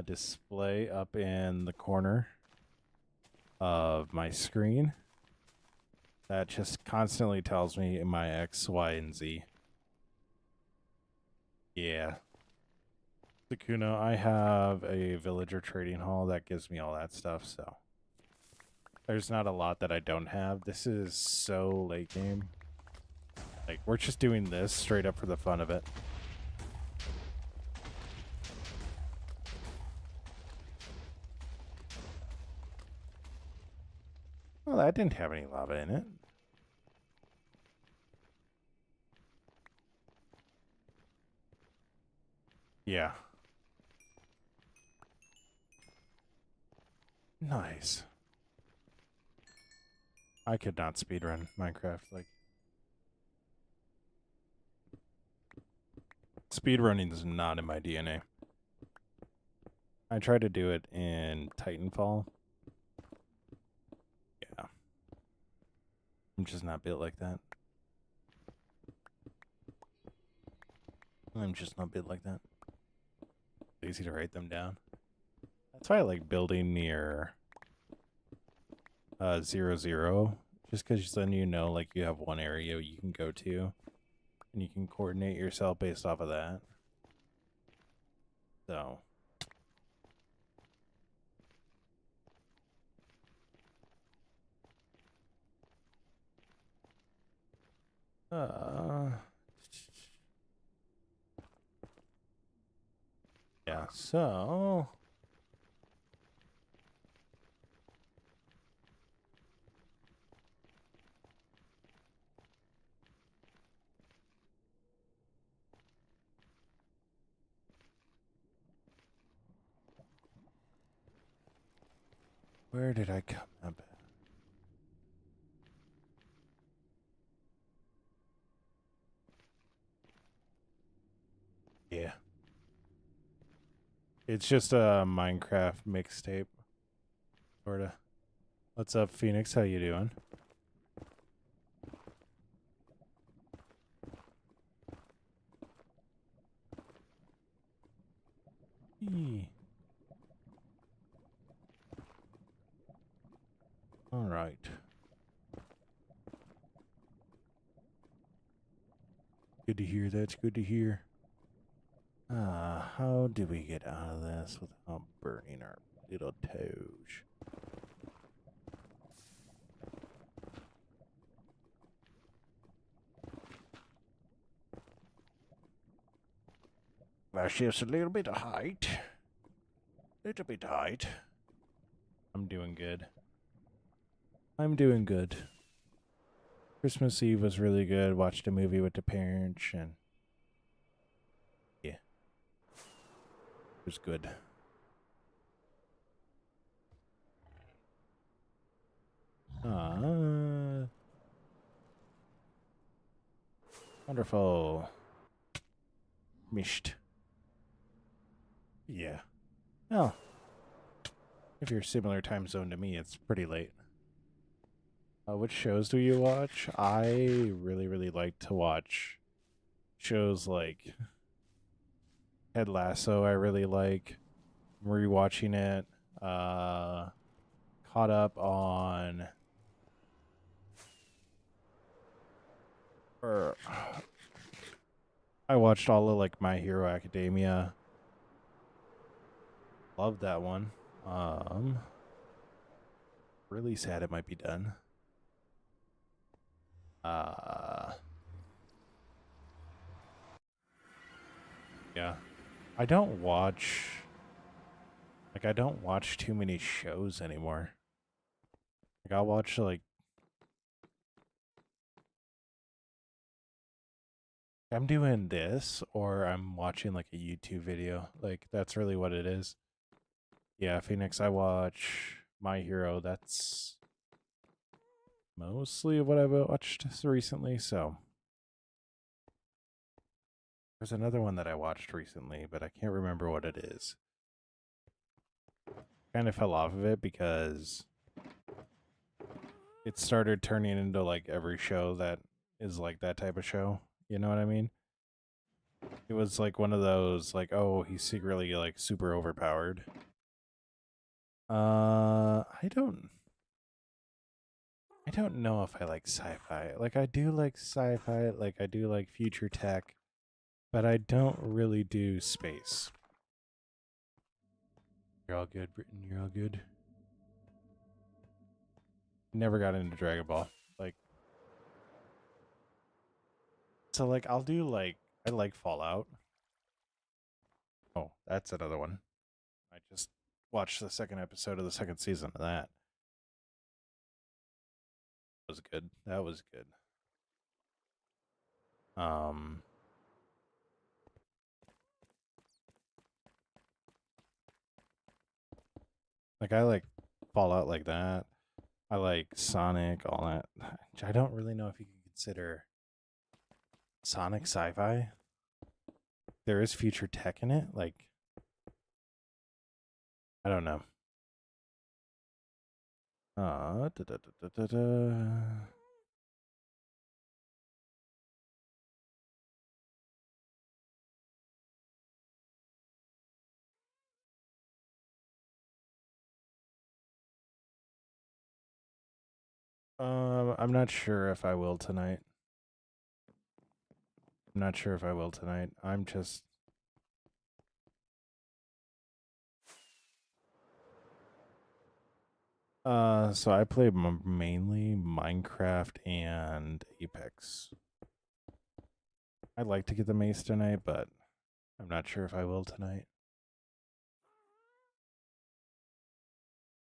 display up in the corner of my screen that just constantly tells me my X, Y, and Z. Yeah. Sakuno, I have a villager trading hall that gives me all that stuff, so there's not a lot that I don't have. This is so late game. Like, we're just doing this straight up for the fun of it. Well, that didn't have any lava in it. Yeah. Nice. I could not speedrun Minecraft. Like, speedrunning is not in my DNA. I tried to do it in Titanfall. Yeah. I'm just not built like that. I'm just not built like that. Easy to write them down. That's why I like building near 0, just because then you know, like, you have one area you can go to, and you can coordinate yourself based off of that. So. Yeah, so. Where did I come up? Yeah. It's just a Minecraft mixtape. Sorta. What's up, Phoenix? How you doing? Eee. All right. Good to hear. That's good to hear. How do we get out of this without burning our little toes? That's just a little bit of height. Little bit height. I'm doing good. I'm doing good. Christmas Eve was really good. Watched a movie with the parents and yeah. It was good. Wonderful. Mished. Yeah. Oh. If you're similar time zone to me, it's pretty late. Which shows do you watch? I really like to watch shows like Ted Lasso. I really like. I'm rewatching it. Caught up on. Or I watched all of like My Hero Academia. Love that one. Really sad it might be done. Yeah. I don't watch too many shows anymore. Like I'll watch like I'm doing this or I'm watching like a YouTube video. Like that's really what it is. Yeah, Phoenix, I watch My Hero. That's mostly what I've watched recently, so there's another one that I watched recently, but I can't remember what it is. Kind of fell off of it because it started turning into like every show that is like that type of show. You know what I mean? It was like one of those like, oh, he's secretly like super overpowered. I don't know if I like sci-fi. Like I do like sci-fi, like I do like future tech, but I don't really do space. You're all good, Britain. You're all good. Never got into Dragon Ball. Like, so like I'll do like I like Fallout. Oh, that's another one. I just watched the second episode of the second season of that. That was good. That was good. Um, like I like Fallout like that. I like Sonic, all that. I don't really know if you can consider Sonic sci-fi. There is future tech in it. Like, I don't know. Da, da, da, da, da. I'm not sure if I will tonight. I'm not sure if I will tonight. I'm just so I play mainly Minecraft and Apex. I'd like to get the mace tonight, but I'm not sure if I will tonight.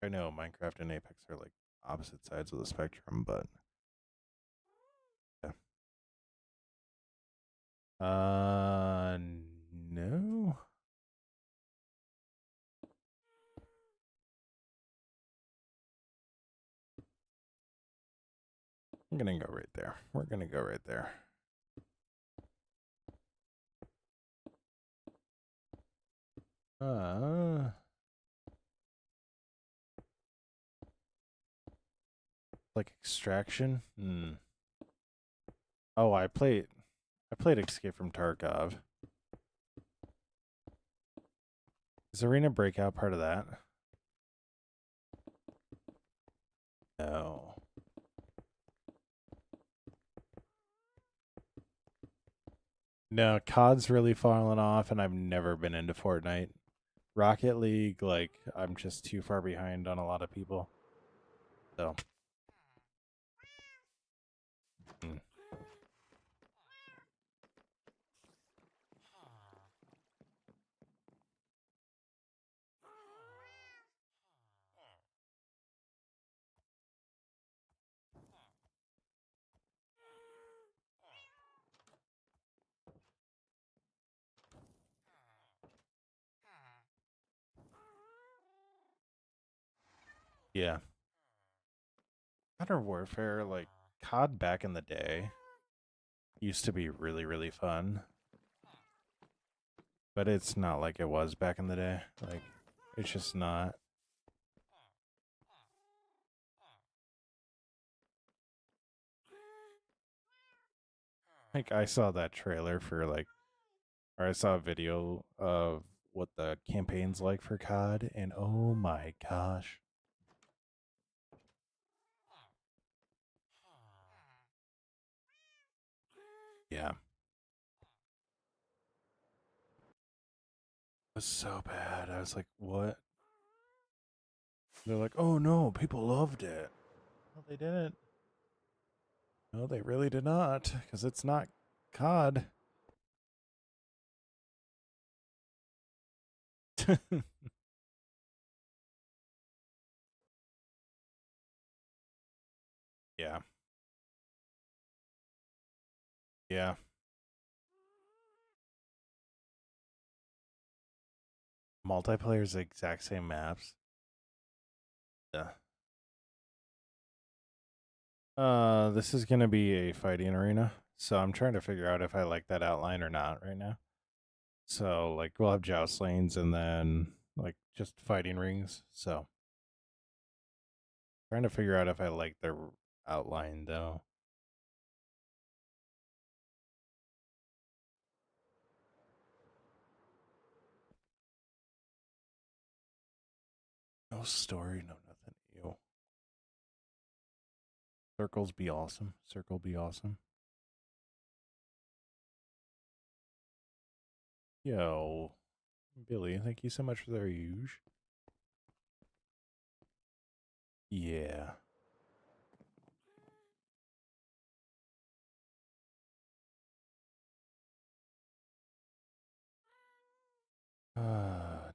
I know Minecraft and Apex are like opposite sides of the spectrum, but yeah. No. I'm gonna go right there. We're gonna go right there. Like Extraction? Oh, I played Escape from Tarkov. Is Arena Breakout part of that? No. No, COD's really fallen off, and I've never been into Fortnite. Rocket League, like, I'm just too far behind on a lot of people. So. Yeah. Modern Warfare, like COD back in the day, used to be really, really fun. But it's not like it was back in the day. Like, it's just not. Like, I saw that trailer for, like, or I saw a video of what the campaign's like for COD, and oh my gosh. Yeah. It was so bad. I was like, what? They're like, oh no, people loved it. No, they didn't. No, they really did not, because it's not COD. Yeah. Yeah. Multiplayer is the exact same maps. Yeah. This is gonna be a fighting arena, so I'm trying to figure out if I like that outline or not right now. So like we'll have joust lanes and then like just fighting rings. So trying to figure out if I like their outline though. No story, no nothing. Ew. Circles be awesome. Circle be awesome. Yo, Billy, thank you so much for the huge. Yeah. Uh,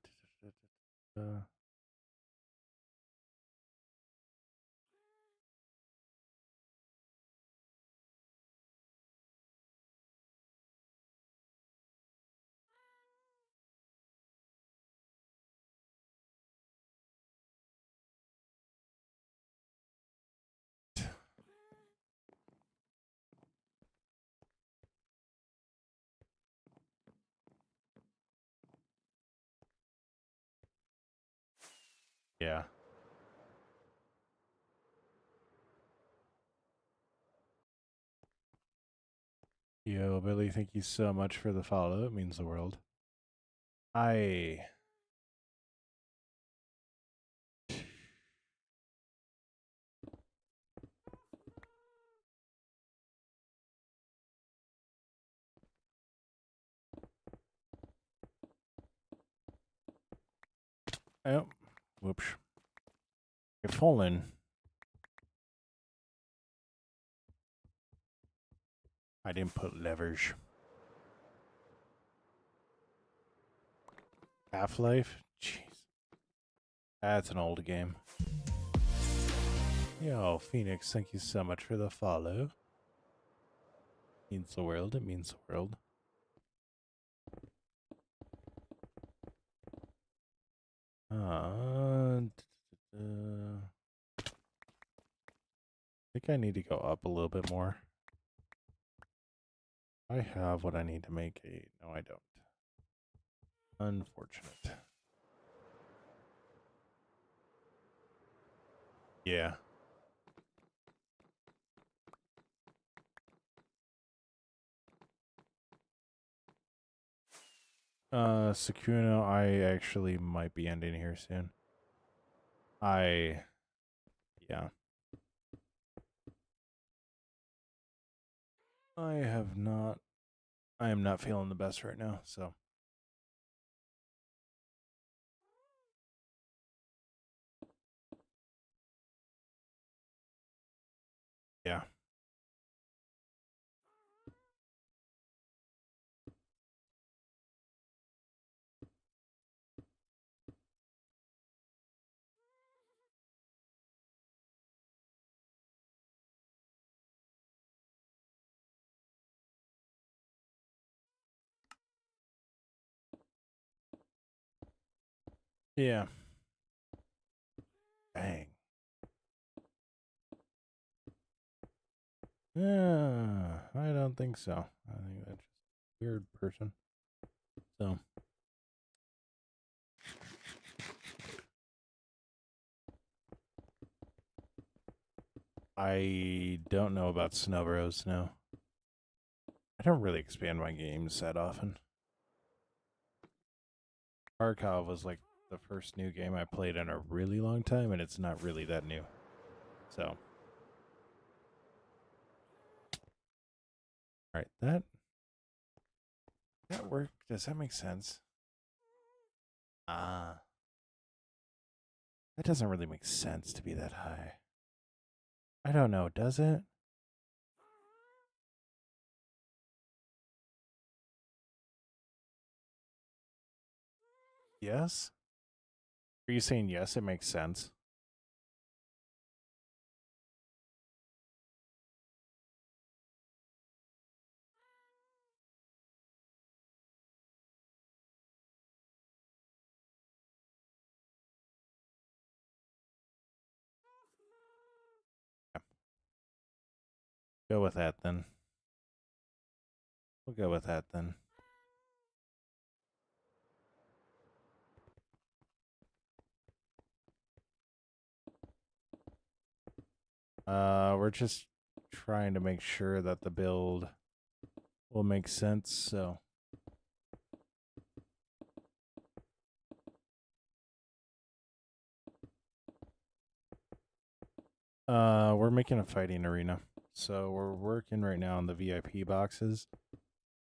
yeah. Yo, Billy, thank you so much for the follow. It means the world. I oh, whoops. You're falling. I didn't put levers. Half-Life? Jeez. That's an old game. Yo, Phoenix, thank you so much for the follow. Means the world. It means the world. I think I need to go up a little bit more. I have what I need to make a... No, I don't. Unfortunate. Yeah. Sakuno, I actually might be ending here soon. Yeah. I am not feeling the best right now, so. Yeah. Yeah. Dang. I don't think so. I think that's just a weird person. So. I don't know about Snow Bros, no. I don't really expand my games that often. Tarkov was like the first new game I played in a really long time, and it's not really that new. So. Alright, that worked. Does that make sense? Ah. That doesn't really make sense to be that high. I don't know, does it? Yes? Are you saying yes, it makes sense? Yeah. Go with that then. We'll go with that then. We're just trying to make sure that the build will make sense, so. We're making a fighting arena. So we're working right now on the VIP boxes.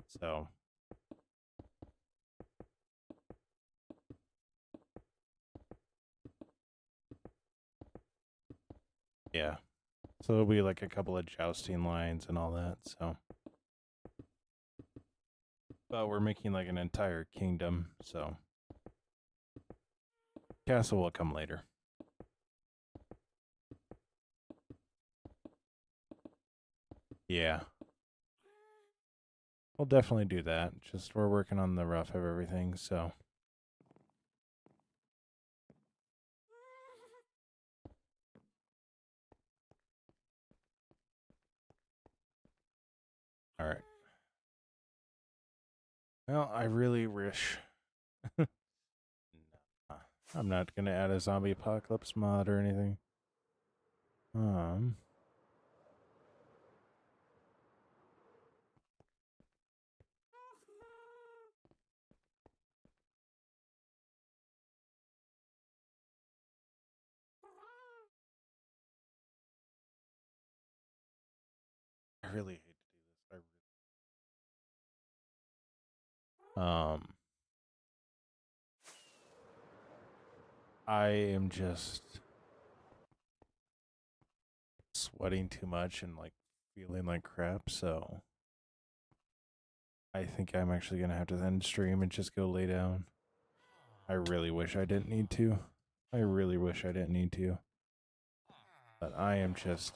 So. Yeah. So there'll be like a couple of jousting lines and all that, so. But we're making like an entire kingdom, so. Castle will come later. Yeah. We'll definitely do that. Just we're working on the rough of everything, so. All right. Well, I really wish. I'm not gonna add a zombie apocalypse mod or anything. I really hate to do this. I am just sweating too much and like feeling like crap, so I think I'm actually gonna have to end stream and just go lay down. I really wish I didn't need to. I really wish I didn't need to. But I am beat.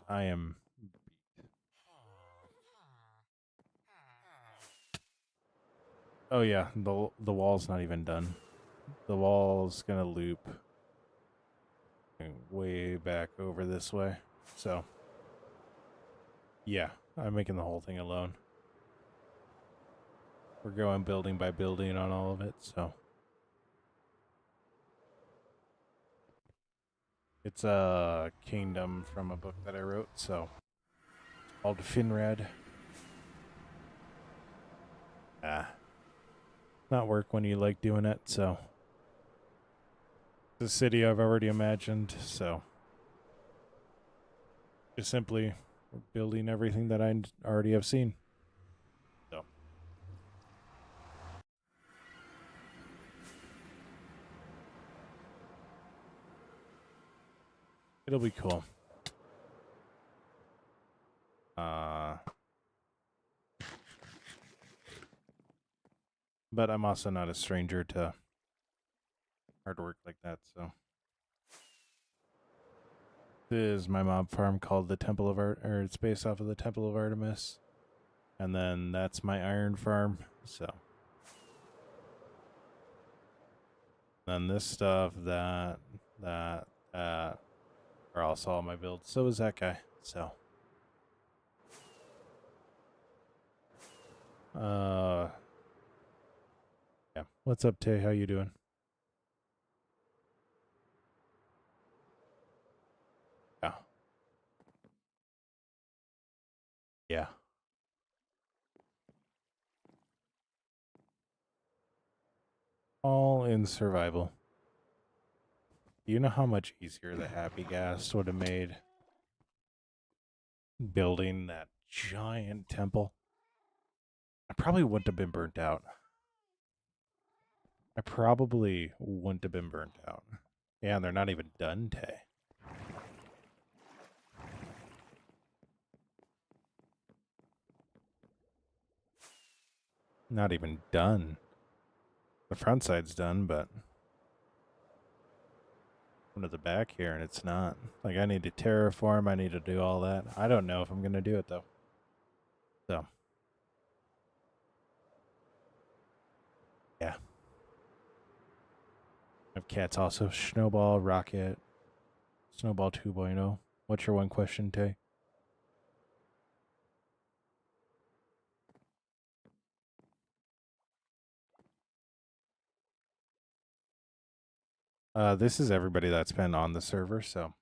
Oh yeah, the wall's not even done. The wall's gonna loop way back over this way. So yeah, I'm making the whole thing alone. We're going building by building on all of it, so it's a kingdom from a book that I wrote, so it's called Finrad. Not work when you like doing it, so it's a city I've already imagined, so just simply building everything that I already have seen. So it'll be cool. But I'm also not a stranger to hard work like that, so. This is my mob farm called the Temple of Art, or it's based off of the Temple of Artemis. And then that's my iron farm, so. Then this stuff, that are also all my builds. So is that guy, so. Yeah. What's up, Tay? How you doing? Yeah. Yeah. All in survival. Do you know how much easier the Happy Gas would have made building that giant temple? I probably wouldn't have been burnt out. I probably wouldn't have been burnt out. Yeah, and they're not even done, Tay. Not even done. The front side's done, but come to the back here and it's not. Like, I need to terraform, I need to do all that. I don't know if I'm going to do it, though. So, yeah. I have cats also. Snowball, Rocket, Snowball 2.0. What's your one question, Tay? This is everybody that's been on the server, so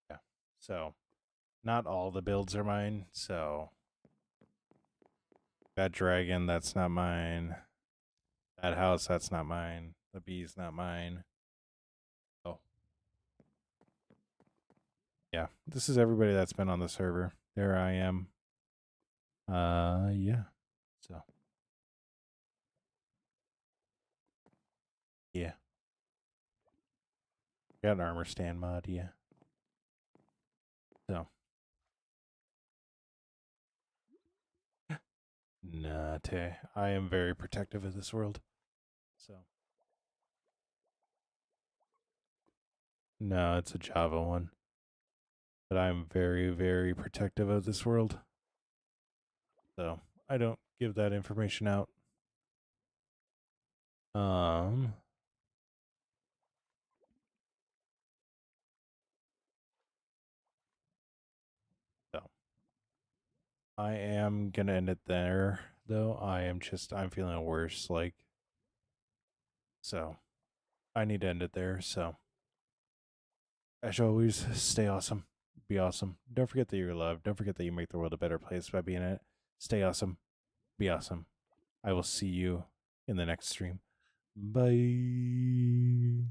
yeah. So, not all the builds are mine, so that dragon, that's not mine. That house, that's not mine. The bee's not mine. Oh. Yeah, this is everybody that's been on the server. There I am. Yeah. So, yeah. Got an armor stand mod, yeah. So, nah, Tay. I am very protective of this world. So, no, it's a Java one. But I'm very, very protective of this world. So, I don't give that information out. So, I am gonna end it there, though. I'm feeling worse, like, so I need to end it there. So, as always, stay awesome, be awesome. Don't forget that you're loved. Don't forget that you make the world a better place by being in it. Stay awesome, be awesome. I will see you in the next stream. Bye.